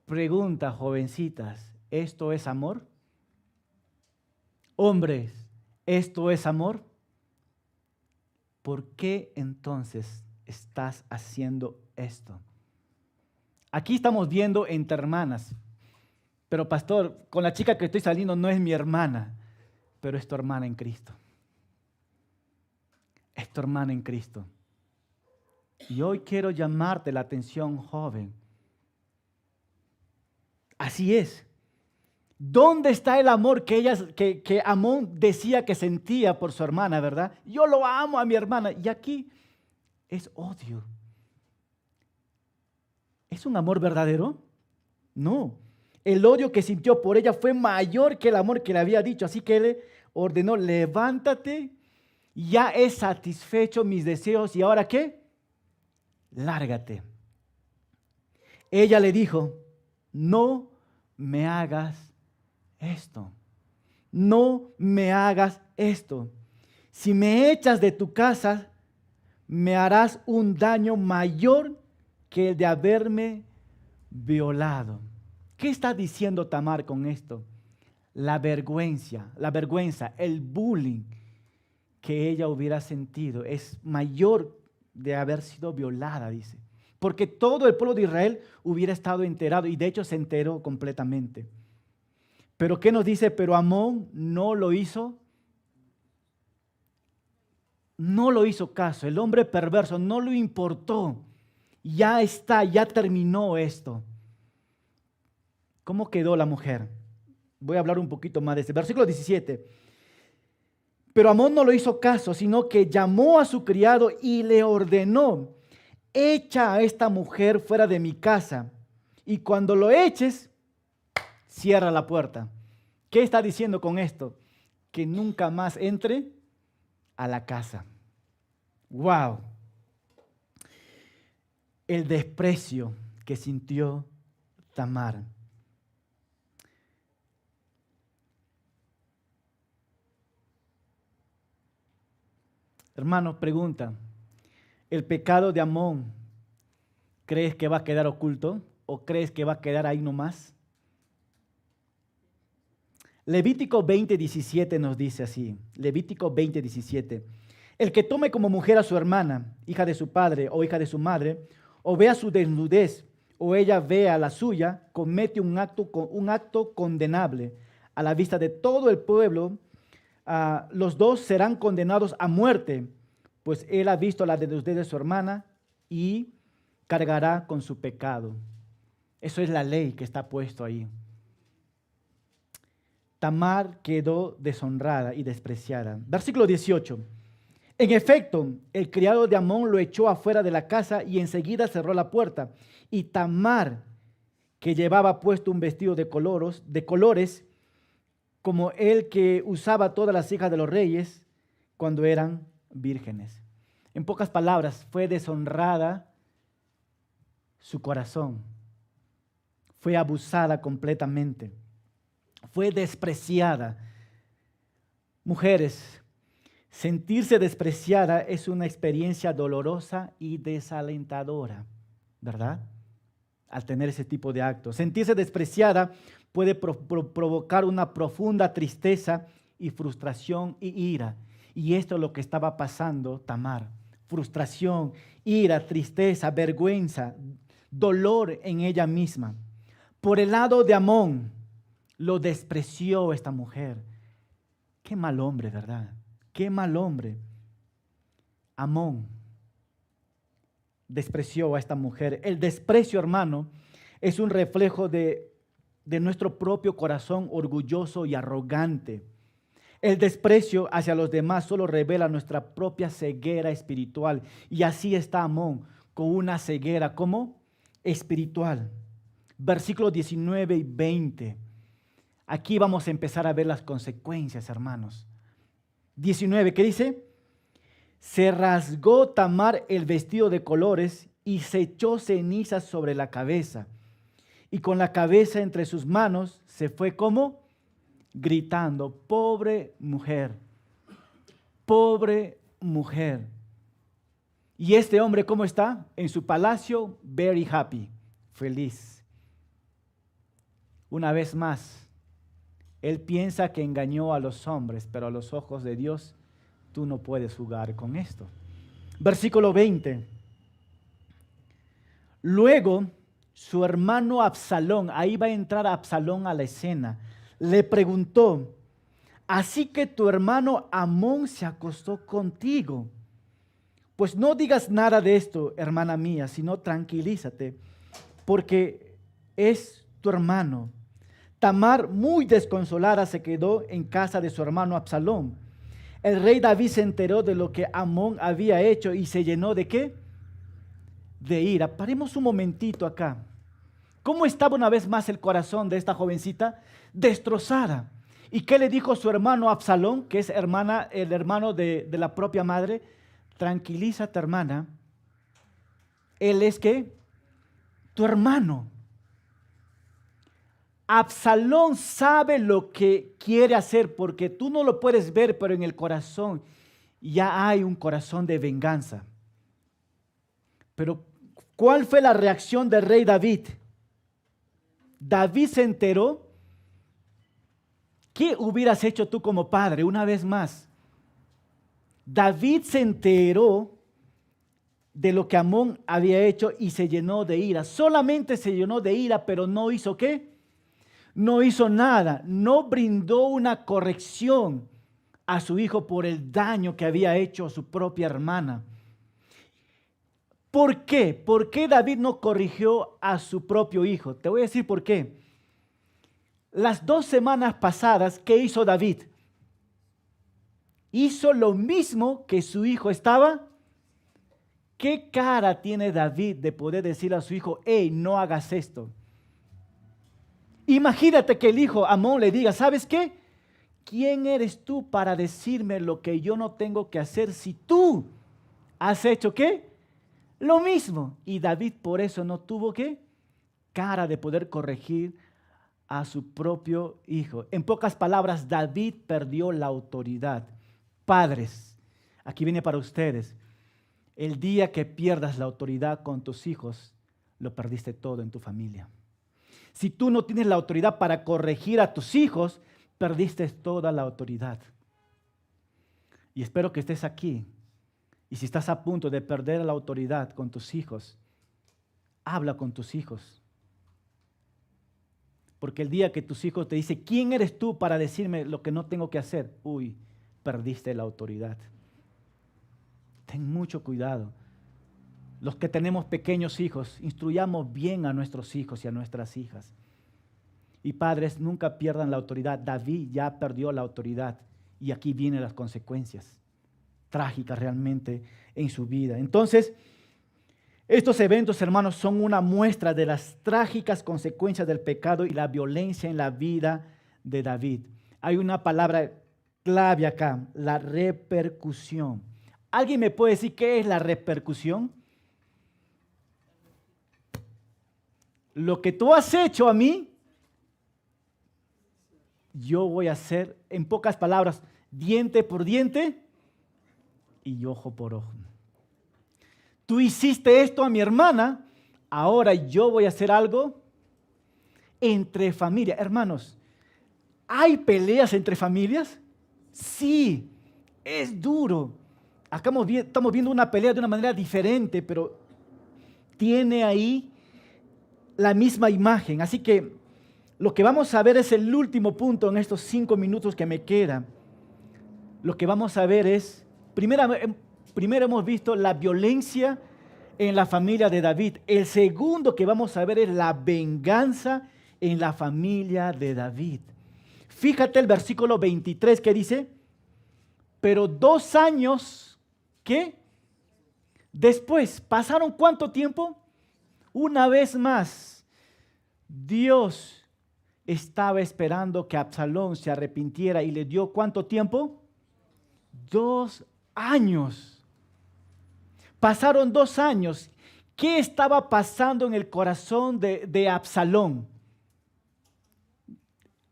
Pregunta, jovencitas, ¿esto es amor? Hombres, ¿esto es amor? ¿Por qué entonces estás haciendo esto? Aquí estamos viendo entre hermanas. Pero pastor, con la chica que estoy saliendo no es mi hermana, pero es tu hermana en Cristo. Es tu hermana en Cristo. Y hoy quiero llamarte la atención, joven. Así es. ¿Dónde está el amor que Amón decía que sentía por su hermana, verdad? Yo lo amo a mi hermana. Y aquí es odio. ¿Es un amor verdadero? No. El odio que sintió por ella fue mayor que el amor que le había dicho. Así que él ordenó, levántate, ya he satisfecho mis deseos. ¿Y ahora qué? Lárgate. Ella le dijo, no me hagas esto. No me hagas esto. Si me echas de tu casa, me harás un daño mayor que el de haberme violado. ¿Qué está diciendo Tamar con esto? La vergüenza, el bullying que ella hubiera sentido es mayor de haber sido violada, dice. Porque todo el pueblo de Israel hubiera estado enterado y de hecho se enteró completamente. Pero ¿qué nos dice? Pero Amón no lo hizo. No lo hizo caso. El hombre perverso no le importó. Ya está, ya terminó esto. ¿Cómo quedó la mujer? Voy a hablar un poquito más de este. Versículo 17. Pero Amón no lo hizo caso, sino que llamó a su criado y le ordenó, echa a esta mujer fuera de mi casa y cuando lo eches, cierra la puerta. ¿Qué está diciendo con esto? Que nunca más entre a la casa. ¡Wow! El desprecio que sintió Tamar. Hermanos, pregunta, ¿el pecado de Amón crees que va a quedar oculto o crees que va a quedar ahí nomás? Levítico 20:17 nos dice así, Levítico 20:17, el que tome como mujer a su hermana, hija de su padre o hija de su madre, o vea su desnudez o ella vea la suya, comete un acto condenable a la vista de todo el pueblo. Los dos serán condenados a muerte, pues él ha visto la desnudez de su hermana y cargará con su pecado. Eso es la ley que está puesto ahí. Tamar quedó deshonrada y despreciada. Versículo 18. En efecto, el criado de Amón lo echó afuera de la casa y enseguida cerró la puerta. Y Tamar, que llevaba puesto un vestido de colores, como el que usaba todas las hijas de los reyes cuando eran vírgenes. En pocas palabras, fue deshonrada su corazón. Fue abusada completamente. Fue despreciada. Mujeres, sentirse despreciada es una experiencia dolorosa y desalentadora, ¿verdad? Al tener ese tipo de actos. Sentirse despreciada puede provocar una profunda tristeza y frustración y ira. Y esto es lo que estaba pasando Tamar. Frustración, ira, tristeza, vergüenza, dolor en ella misma. Por el lado de Amón, lo despreció esta mujer. Qué mal hombre, ¿verdad? Qué mal hombre. Amón despreció a esta mujer. El desprecio, hermano, es un reflejo de nuestro propio corazón orgulloso y arrogante. El desprecio hacia los demás solo revela nuestra propia ceguera espiritual. Y así está Amón, con una ceguera, ¿cómo? Espiritual. Versículos 19 y 20. Aquí vamos a empezar a ver las consecuencias, hermanos. 19, ¿qué dice? Se rasgó Tamar el vestido de colores y se echó cenizas sobre la cabeza. Y con la cabeza entre sus manos se fue como gritando, pobre mujer, pobre mujer. Y este hombre, ¿cómo está? En su palacio, very happy, feliz. Una vez más, él piensa que engañó a los hombres, pero a los ojos de Dios, tú no puedes jugar con esto. Versículo 20. Luego, su hermano Absalón, ahí va a entrar Absalón a la escena, le preguntó, ¿así que tu hermano Amón se acostó contigo? Pues no digas nada de esto, hermana mía, sino tranquilízate, porque es tu hermano. Tamar, muy desconsolada, se quedó en casa de su hermano Absalón. El rey David se enteró de lo que Amón había hecho y se llenó ¿de qué? De ira. Paremos un momentito acá. ¿Cómo estaba una vez más el corazón de esta jovencita? Destrozada. ¿Y qué le dijo su hermano Absalón, que es el hermano de la propia madre? Tranquilízate, hermana. Él es ¿qué? Tu hermano. Absalón sabe lo que quiere hacer porque tú no lo puedes ver, pero en el corazón ya hay un corazón de venganza. Pero ¿cuál fue la reacción del rey David? David se enteró. ¿Qué hubieras hecho tú como padre? Una vez más, David se enteró de lo que Amón había hecho y se llenó de ira. Solamente se llenó de ira, pero no hizo ¿qué? No hizo nada. No brindó una corrección a su hijo por el daño que había hecho a su propia hermana. ¿Por qué? ¿Por qué David no corrigió a su propio hijo? Te voy a decir por qué. Las 2 semanas pasadas, ¿qué hizo David? Hizo lo mismo que su hijo estaba. ¿Qué cara tiene David de poder decir a su hijo, hey, no hagas esto? Imagínate que el hijo Amón le diga, ¿sabes qué? ¿Quién eres tú para decirme lo que yo no tengo que hacer si tú has hecho qué? Lo mismo. Y David por eso no tuvo ¿qué? Cara de poder corregir a su propio hijo. En pocas palabras, David perdió la autoridad. Padres, aquí viene para ustedes. El día que pierdas la autoridad con tus hijos, lo perdiste todo en tu familia. Si tú no tienes la autoridad para corregir a tus hijos, perdiste toda la autoridad. Y espero que estés aquí. Y si estás a punto de perder la autoridad con tus hijos, habla con tus hijos. Porque el día que tus hijos te dicen, ¿quién eres tú para decirme lo que no tengo que hacer? Uy, perdiste la autoridad. Ten mucho cuidado. Los que tenemos pequeños hijos, instruyamos bien a nuestros hijos y a nuestras hijas. Y padres, nunca pierdan la autoridad. David ya perdió la autoridad y aquí vienen las consecuencias trágicas realmente en su vida. Entonces, estos eventos, hermanos, son una muestra de las trágicas consecuencias del pecado y la violencia en la vida de David. Hay una palabra clave acá, la repercusión. ¿Alguien me puede decir qué es la repercusión? Lo que tú has hecho a mí, yo voy a hacer, en pocas palabras, diente por diente y ojo por ojo. Tú hiciste esto a mi hermana, ahora yo voy a hacer algo entre familia. Hermanos, ¿hay peleas entre familias? Sí, es duro. Acá estamos viendo una pelea de una manera diferente, pero tiene ahí la misma imagen. Así que lo que vamos a ver es el último punto en estos 5 minutos que me quedan. Lo que vamos a ver es, primero hemos visto la violencia en la familia de David. El segundo que vamos a ver es la venganza en la familia de David. Fíjate el versículo 23 que dice, pero 2 años, ¿qué? Después, ¿pasaron cuánto tiempo? Una vez más, Dios estaba esperando que Absalón se arrepintiera y le dio ¿cuánto tiempo? 2 años. Pasaron 2 años. ¿Qué estaba pasando en el corazón de Absalón?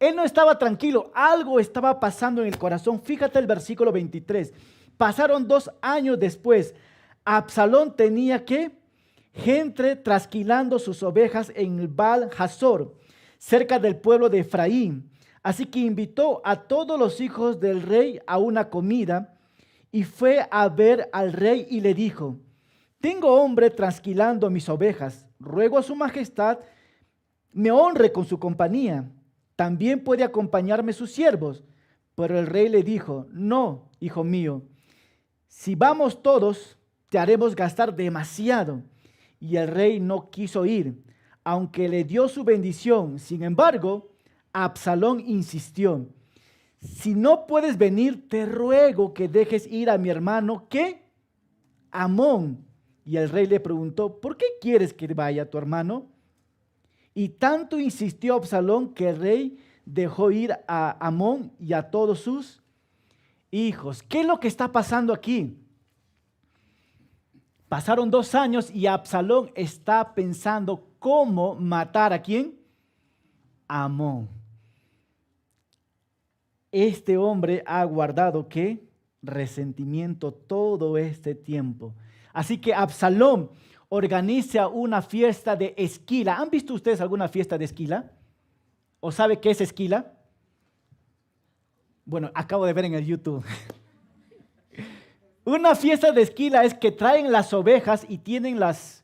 Él no estaba tranquilo, algo estaba pasando en el corazón. Fíjate el versículo 23. Pasaron 2 años después. Absalón tenía que gente trasquilando sus ovejas en el Baal Hazor, cerca del pueblo de Efraín. Así que invitó a todos los hijos del rey a una comida y fue a ver al rey y le dijo, tengo hombre trasquilando mis ovejas. Ruego a su majestad me honre con su compañía. También puede acompañarme sus siervos. Pero el rey le dijo, no, hijo mío, si vamos todos, te haremos gastar demasiado. Y el rey no quiso ir, aunque le dio su bendición. Sin embargo, Absalón insistió, si no puedes venir, te ruego que dejes ir a mi hermano, ¿qué? Amón. Y el rey le preguntó, ¿por qué quieres que vaya tu hermano? Y tanto insistió Absalón que el rey dejó ir a Amón y a todos sus hijos. ¿Qué es lo que está pasando aquí? Pasaron 2 años y Absalón está pensando cómo matar ¿a quién? A Amón. Este hombre ha guardado ¿qué? Resentimiento todo este tiempo. Así que Absalón organiza una fiesta de esquila. ¿Han visto ustedes alguna fiesta de esquila? ¿O sabe qué es esquila? Bueno, acabo de ver en el YouTube. Una fiesta de esquila es que traen las ovejas y tienen las...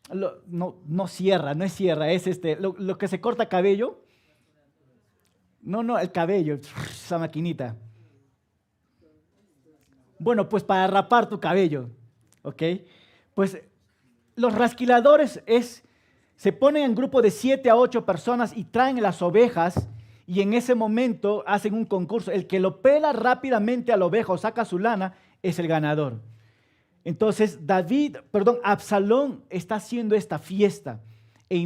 No sierra, no es sierra, es lo que se corta cabello. No, el cabello, esa maquinita. Bueno, pues para rapar tu cabello, ¿ok? Pues los rasquiladores se ponen en grupo de 7 a 8 personas y traen las ovejas y en ese momento hacen un concurso. El que lo pela rápidamente a la oveja o saca su lana es el ganador. Entonces Absalón está haciendo esta fiesta e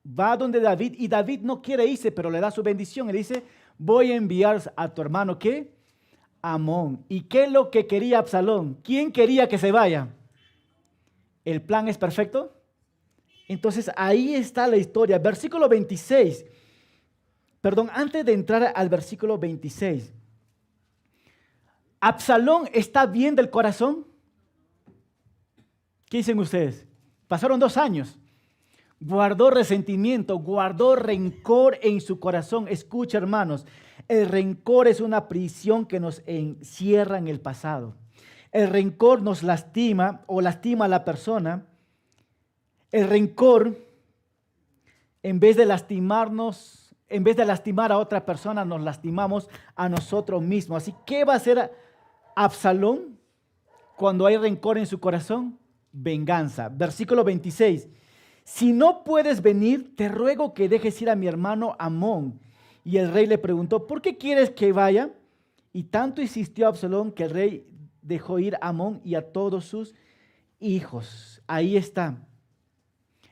va donde David y David no quiere irse, pero le da su bendición. Le dice, voy a enviar a tu hermano, ¿qué? Amón. ¿Y qué es lo que quería Absalón? ¿Quién quería que se vaya? ¿El plan es perfecto? Entonces ahí está la historia. Versículo 26. Antes de entrar al versículo 26. ¿Absalón está bien del corazón? ¿Qué dicen ustedes? Pasaron 2 años. Guardó resentimiento, guardó rencor en su corazón. Escucha, hermanos, el rencor es una prisión que nos encierra en el pasado. El rencor nos lastima o lastima a la persona. El rencor, en vez de lastimar a otra persona, nos lastimamos a nosotros mismos. Así, ¿qué va a hacer Absalón cuando hay rencor en su corazón? Venganza. Versículo 26. Si no puedes venir, te ruego que dejes ir a mi hermano Amón. Y el rey le preguntó, ¿por qué quieres que vaya? Y tanto insistió Absalón que el rey dejó ir a Amón y a todos sus hijos. Ahí está.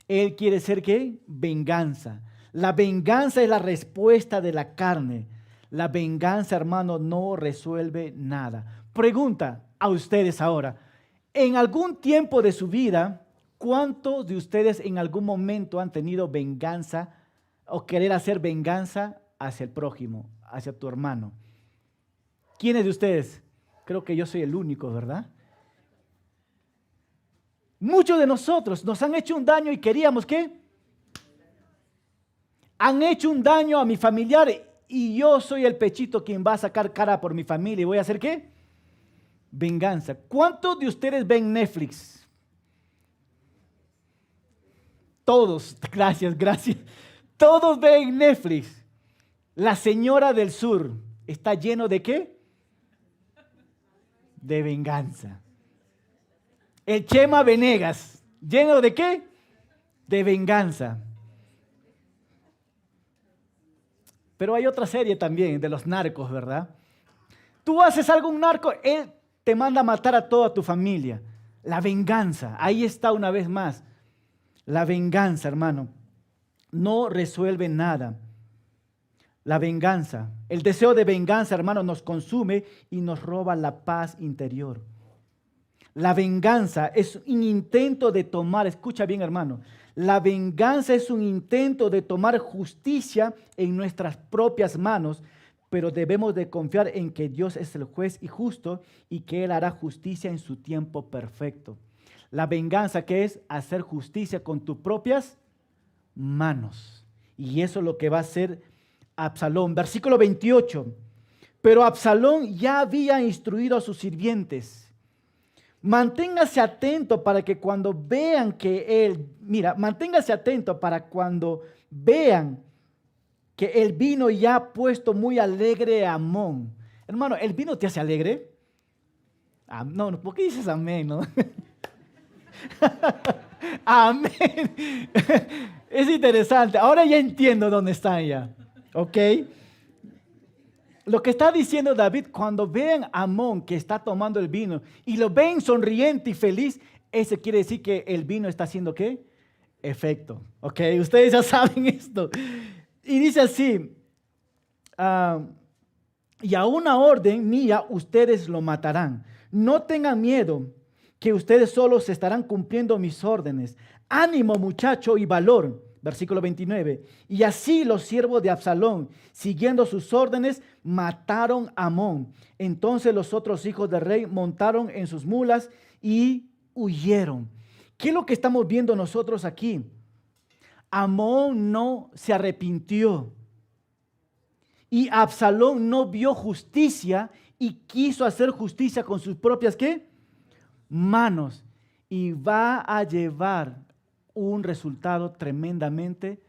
Él quiere ser ¿qué? Venganza. La venganza es la respuesta de la carne. La venganza, hermano, no resuelve nada. Pregunta a ustedes ahora, en algún tiempo de su vida, ¿cuántos de ustedes en algún momento han tenido venganza o querer hacer venganza hacia el prójimo, hacia tu hermano? ¿Quiénes de ustedes? Creo que yo soy el único, ¿verdad? Muchos de nosotros nos han hecho un daño y queríamos ¿qué? Han hecho un daño a mi familiar y yo soy el pechito quien va a sacar cara por mi familia y voy a hacer ¿qué? Venganza. ¿Cuántos de ustedes ven Netflix? Todos, gracias. Todos ven Netflix. La Señora del Sur está lleno de ¿qué? De venganza. El Chema Venegas, lleno de ¿qué? De venganza. Pero hay otra serie también de los narcos, ¿verdad? Tú haces algo a un narco, él te manda a matar a toda tu familia. La venganza, ahí está una vez más. La venganza, hermano, no resuelve nada. La venganza, el deseo de venganza, hermano, nos consume y nos roba la paz interior. La venganza es un intento de tomar, escucha bien, hermano, la venganza es un intento de tomar justicia en nuestras propias manos, pero debemos de confiar en que Dios es el juez y justo y que Él hará justicia en su tiempo perfecto. La venganza, ¿qué es? Hacer justicia con tus propias manos. Y eso es lo que va a hacer Absalón. Versículo 28. Pero Absalón ya había instruido a sus sirvientes. Manténgase atento para que cuando vean que él, manténgase atento para cuando vean que el vino ya ha puesto muy alegre a Amón. Hermano, ¿el vino te hace alegre? No, ¿por qué dices amén? No? Amén. Es interesante. Ahora ya entiendo dónde están ya. ¿Ok? Lo que está diciendo David, cuando vean a Amón que está tomando el vino y lo ven sonriente y feliz, eso quiere decir que el vino está haciendo ¿qué? Efecto. ¿Ok? Ustedes ya saben esto. Y dice así, y a una orden mía ustedes lo matarán. No tengan miedo, que ustedes solos estarán cumpliendo mis órdenes. Ánimo, muchacho, y valor. Versículo 29. Y así los siervos de Absalón, siguiendo sus órdenes, mataron a Amón. Entonces los otros hijos del rey montaron en sus mulas y huyeron. ¿Qué es lo que estamos viendo nosotros aquí? Amón no se arrepintió. Y Absalón no vio justicia y quiso hacer justicia con sus propias ¿qué? Manos. Y va a llevar un resultado tremendamente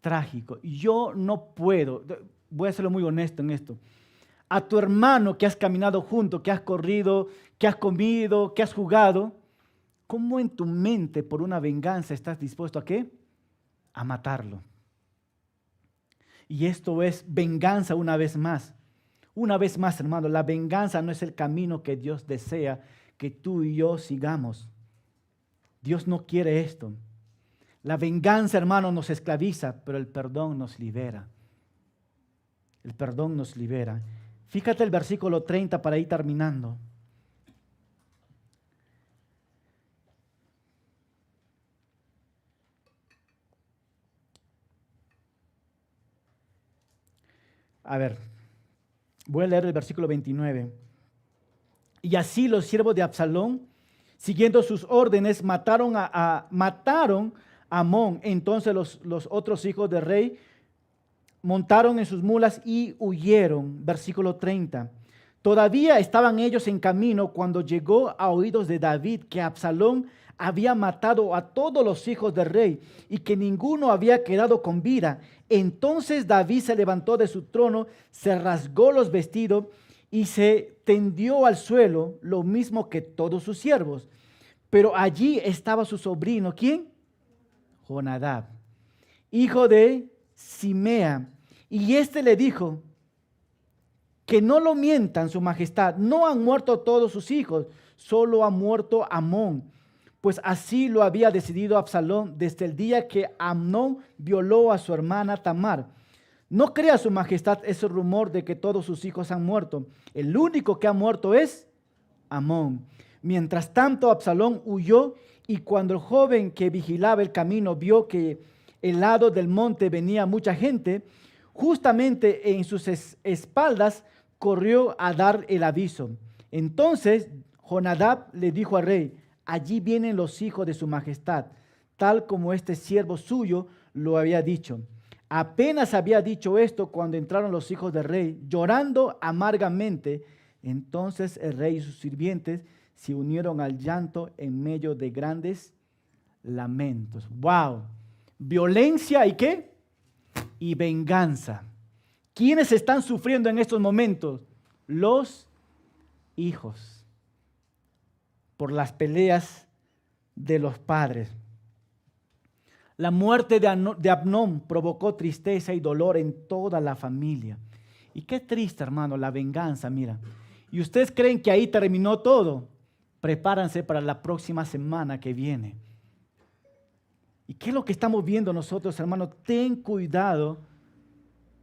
trágico. Yo no puedo, voy a serlo muy honesto en esto, a tu hermano que has caminado junto, que has corrido, que has comido, que has jugado, ¿cómo en tu mente por una venganza estás dispuesto a qué? A matarlo. Y esto es venganza una vez más. Una vez más, hermano, la venganza no es el camino que Dios desea que tú y yo sigamos. Dios no quiere esto. La venganza, hermano, nos esclaviza, pero el perdón nos libera. El perdón nos libera. Fíjate el versículo 30 para ir terminando. A ver, voy a leer el versículo 29. Y así los siervos de Absalón, siguiendo sus órdenes, mataron a Amón. Entonces los otros hijos del rey montaron en sus mulas y huyeron. Versículo 30. Todavía estaban ellos en camino cuando llegó a oídos de David que Absalón había matado a todos los hijos del rey y que ninguno había quedado con vida. Entonces David se levantó de su trono, se rasgó los vestidos y se tendió al suelo, lo mismo que todos sus siervos. Pero allí estaba su sobrino, ¿quién? Jonadab, hijo de Simea. Y éste le dijo, que no lo mientan, su majestad, no han muerto todos sus hijos, solo ha muerto Amón. Pues así lo había decidido Absalón desde el día que Amnón violó a su hermana Tamar. No crea su majestad ese rumor de que todos sus hijos han muerto. El único que ha muerto es Amón. Mientras tanto, Absalón huyó y cuando el joven que vigilaba el camino vio que el lado del monte venía mucha gente, justamente en sus espaldas corrió a dar el aviso. Entonces Jonadab le dijo al rey, allí vienen los hijos de su majestad, tal como este siervo suyo lo había dicho. Apenas había dicho esto cuando entraron los hijos del rey, llorando amargamente. Entonces el rey y sus sirvientes se unieron al llanto en medio de grandes lamentos. ¡Wow! Violencia y ¿qué? Y venganza. ¿Quiénes están sufriendo en estos momentos? Los hijos. Por las peleas de los padres. La muerte de Amnón provocó tristeza y dolor en toda la familia. Y qué triste, hermano, la venganza, mira. ¿Y ustedes creen que ahí terminó todo? Prepárense para la próxima semana que viene. ¿Y qué es lo que estamos viendo nosotros, hermano? Ten cuidado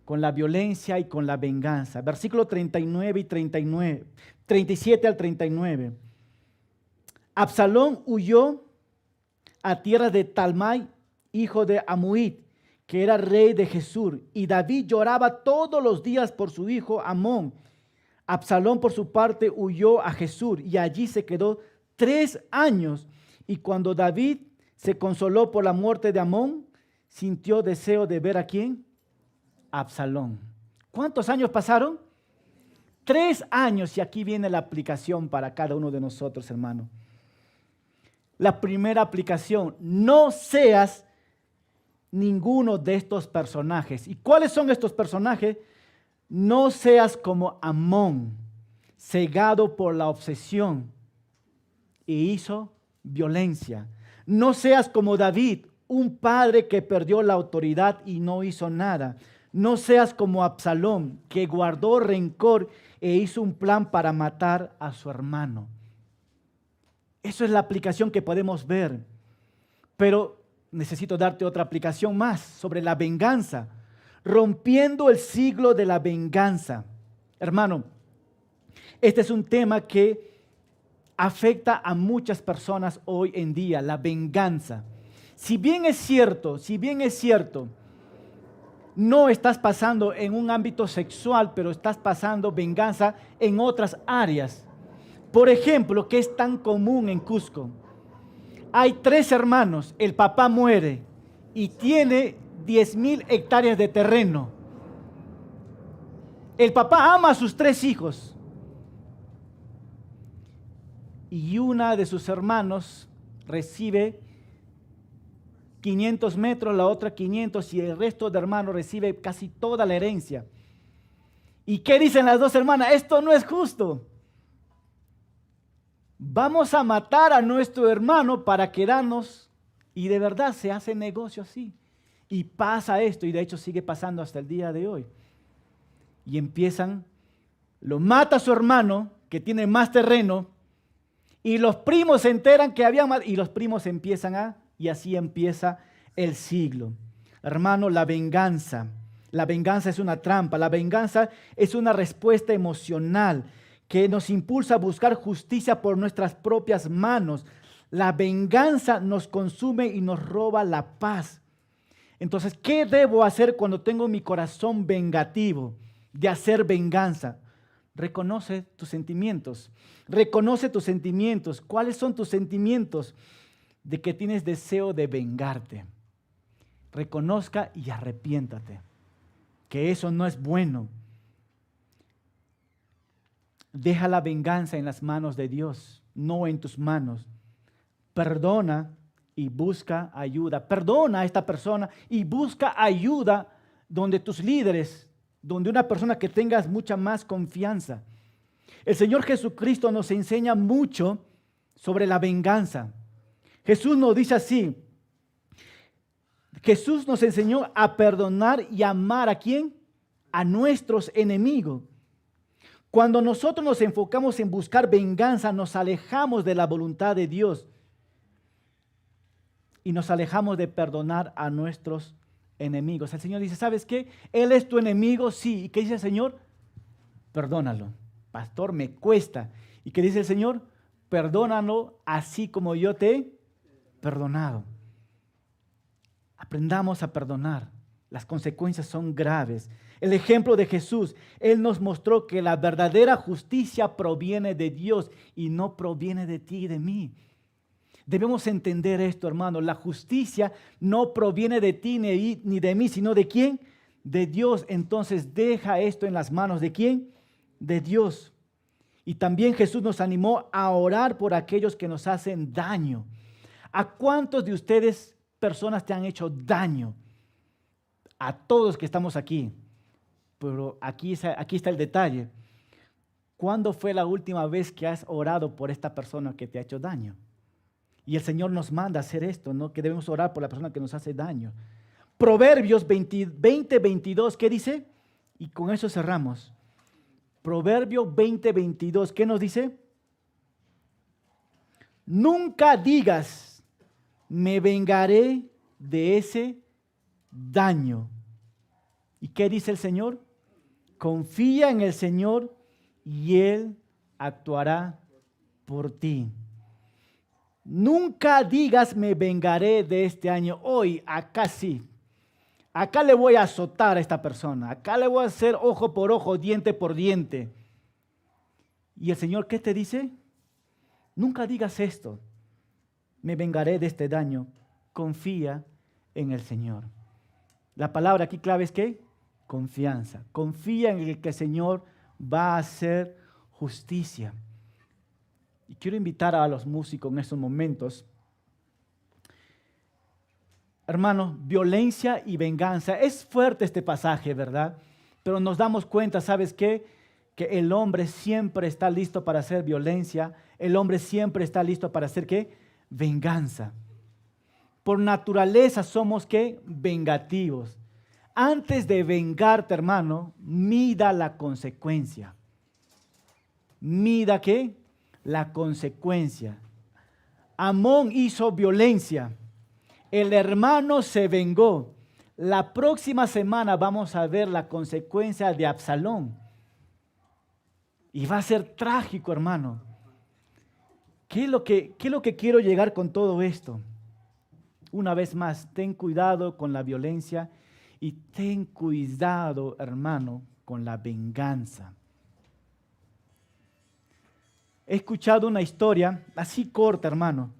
con la violencia y con la venganza. Versículo 39 y 39, 37 al 39. Absalón huyó a tierra de Talmai, hijo de Amuid, que era rey de Gesur, y David lloraba todos los días por su hijo Amón. Absalón, por su parte, huyó a Gesur y allí se quedó 3 años. Y cuando David se consoló por la muerte de Amón, sintió deseo de ver ¿a quién? Absalón. ¿Cuántos años pasaron? 3 años, y aquí viene la aplicación para cada uno de nosotros, hermano. La primera aplicación: no seas ninguno de estos personajes. ¿Y cuáles son estos personajes? No seas como Amón, cegado por la obsesión e hizo violencia. No seas como David, un padre que perdió la autoridad y no hizo nada. No seas como Absalón, que guardó rencor e hizo un plan para matar a su hermano. Eso es la aplicación que podemos ver. Pero necesito darte otra aplicación más sobre la venganza. Rompiendo el siglo de la venganza. Hermano, este es un tema que afecta a muchas personas hoy en día, la venganza. Si bien es cierto, no estás pasando en un ámbito sexual, pero estás pasando venganza en otras áreas. Por ejemplo, ¿qué es tan común en Cusco? Hay 3 hermanos, el papá muere y tiene 10,000 hectáreas de terreno. El papá ama a sus 3 hijos. Y una de sus hermanos recibe 500 metros, la otra 500, y el resto de hermanos recibe casi toda la herencia. ¿Y qué dicen las 2 hermanas? Esto no es justo. Vamos a matar a nuestro hermano para quedarnos. Y de verdad se hace negocio así. Y pasa esto, y de hecho sigue pasando hasta el día de hoy. Y empiezan, lo mata a su hermano, que tiene más terreno, y los primos se enteran que había más, y los primos empiezan y así empieza el siglo. Hermano, la venganza es una trampa, la venganza es una respuesta emocional que nos impulsa a buscar justicia por nuestras propias manos. La venganza nos consume y nos roba la paz. Entonces, ¿qué debo hacer cuando tengo mi corazón vengativo de hacer venganza? Reconoce tus sentimientos. Reconoce tus sentimientos. ¿Cuáles son tus sentimientos de que tienes deseo de vengarte? Reconozca y arrepiéntate, que eso no es bueno. Deja la venganza en las manos de Dios, no en tus manos. Perdona y busca ayuda. Perdona a esta persona y busca ayuda donde tus líderes, donde una persona que tengas mucha más confianza. El Señor Jesucristo nos enseña mucho sobre la venganza. Jesús nos dice así. Jesús nos enseñó a perdonar y amar ¿a quién? A nuestros enemigos. Cuando nosotros nos enfocamos en buscar venganza, nos alejamos de la voluntad de Dios y nos alejamos de perdonar a nuestros enemigos. El Señor dice, ¿sabes qué? Él es tu enemigo, sí. ¿Y qué dice el Señor? Perdónalo. Pastor, me cuesta. ¿Y qué dice el Señor? Perdónalo así como yo te he perdonado. Aprendamos a perdonar. Las consecuencias son graves. El ejemplo de Jesús, Él nos mostró que la verdadera justicia proviene de Dios y no proviene de ti y de mí. Debemos entender esto, hermano. La justicia no proviene de ti ni de mí, sino ¿de quién? De Dios. Entonces deja esto en las manos ¿de quién? De Dios. Y también Jesús nos animó a orar por aquellos que nos hacen daño. ¿A cuántos de ustedes, personas, te han hecho daño? A todos que estamos aquí. Pero aquí está el detalle. ¿Cuándo fue la última vez que has orado por esta persona que te ha hecho daño? Y el Señor nos manda a hacer esto, ¿no? Que debemos orar por la persona que nos hace daño. Proverbios 20:22, ¿qué dice? Y con eso cerramos. Proverbio 20:22, ¿qué nos dice? Nunca digas, me vengaré de ese daño. ¿Y qué dice el Señor? Confía en el Señor y Él actuará por ti. Nunca digas, me vengaré de este año. Hoy, acá sí. Acá le voy a azotar a esta persona. Acá le voy a hacer ojo por ojo, diente por diente. ¿Y el Señor qué te dice? Nunca digas esto. Me vengaré de este daño. Confía en el Señor. La palabra aquí clave es ¿qué? Confianza. Confía en el que el Señor va a hacer justicia. Y quiero invitar a los músicos en estos momentos. Hermanos, violencia y venganza. Es fuerte este pasaje, ¿verdad? Pero nos damos cuenta, ¿sabes qué? Que el hombre siempre está listo para hacer violencia. El hombre siempre está listo para hacer ¿qué? Venganza. Por naturaleza somos ¿qué? Vengativos. Antes de vengarte, hermano, mida la consecuencia. ¿Mida qué? La consecuencia. Amón hizo violencia. El hermano se vengó. La próxima semana vamos a ver la consecuencia de Absalón. Y va a ser trágico, hermano. ¿Qué es lo que quiero llegar con todo esto? Una vez más, ten cuidado con la violencia y ten cuidado, hermano, con la venganza. He escuchado una historia así corta, hermano.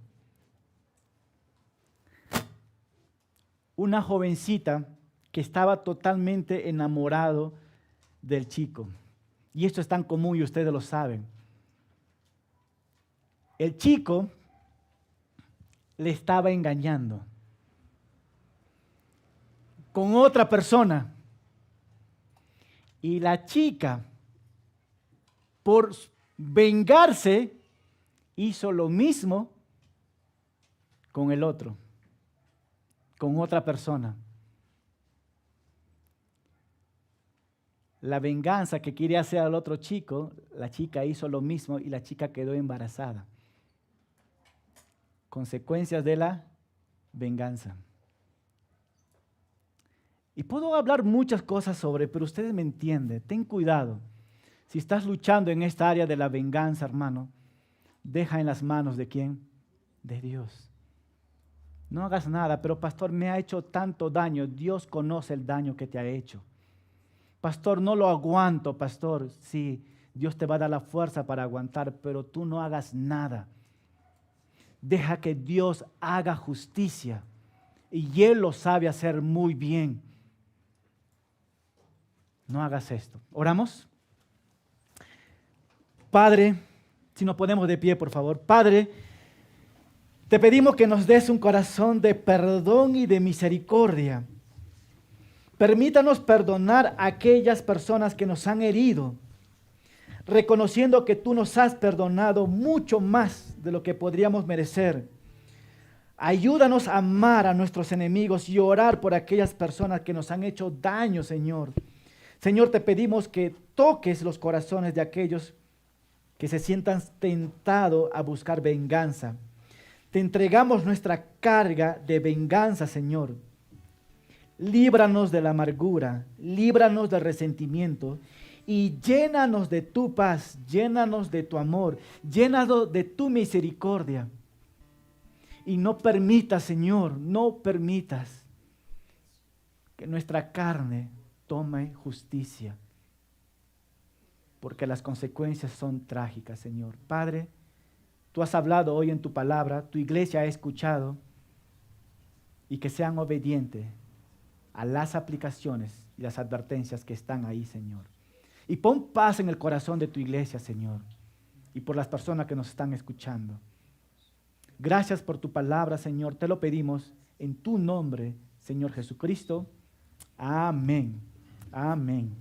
Una jovencita que estaba totalmente enamorado del chico. Y esto es tan común y ustedes lo saben. El chico le estaba engañando con otra persona. Y la chica, por vengarse, hizo lo mismo con el otro, con otra persona. La venganza que quería hacer al otro chico, la chica hizo lo mismo y la chica quedó embarazada. Consecuencias de la venganza. Y puedo hablar muchas cosas sobre, pero ustedes me entienden. Ten cuidado. Si estás luchando en esta área de la venganza, hermano, deja en las manos de ¿quién? De Dios. No hagas nada, pero pastor, me ha hecho tanto daño. Dios conoce el daño que te ha hecho. Pastor, no lo aguanto, pastor. Sí, Dios te va a dar la fuerza para aguantar, pero tú no hagas nada. Deja que Dios haga justicia y Él lo sabe hacer muy bien. No hagas esto. ¿Oramos? Padre, si nos ponemos de pie, por favor. Padre, te pedimos que nos des un corazón de perdón y de misericordia. Permítanos perdonar a aquellas personas que nos han herido, reconociendo que tú nos has perdonado mucho más de lo que podríamos merecer. Ayúdanos a amar a nuestros enemigos y orar por aquellas personas que nos han hecho daño, Señor. Señor, te pedimos que toques los corazones de aquellos que se sientan tentados a buscar venganza. Te entregamos nuestra carga de venganza, Señor. Líbranos de la amargura, líbranos del resentimiento y llénanos de tu paz, llénanos de tu amor, llénanos de tu misericordia. Y no permitas, Señor, no permitas que nuestra carne tome justicia, porque las consecuencias son trágicas, Señor. Padre, tú has hablado hoy en tu palabra, tu iglesia ha escuchado, y que sean obedientes a las aplicaciones y las advertencias que están ahí, Señor. Y pon paz en el corazón de tu iglesia, Señor, y por las personas que nos están escuchando. Gracias por tu palabra, Señor. Te lo pedimos en tu nombre, Señor Jesucristo. Amén. Amén.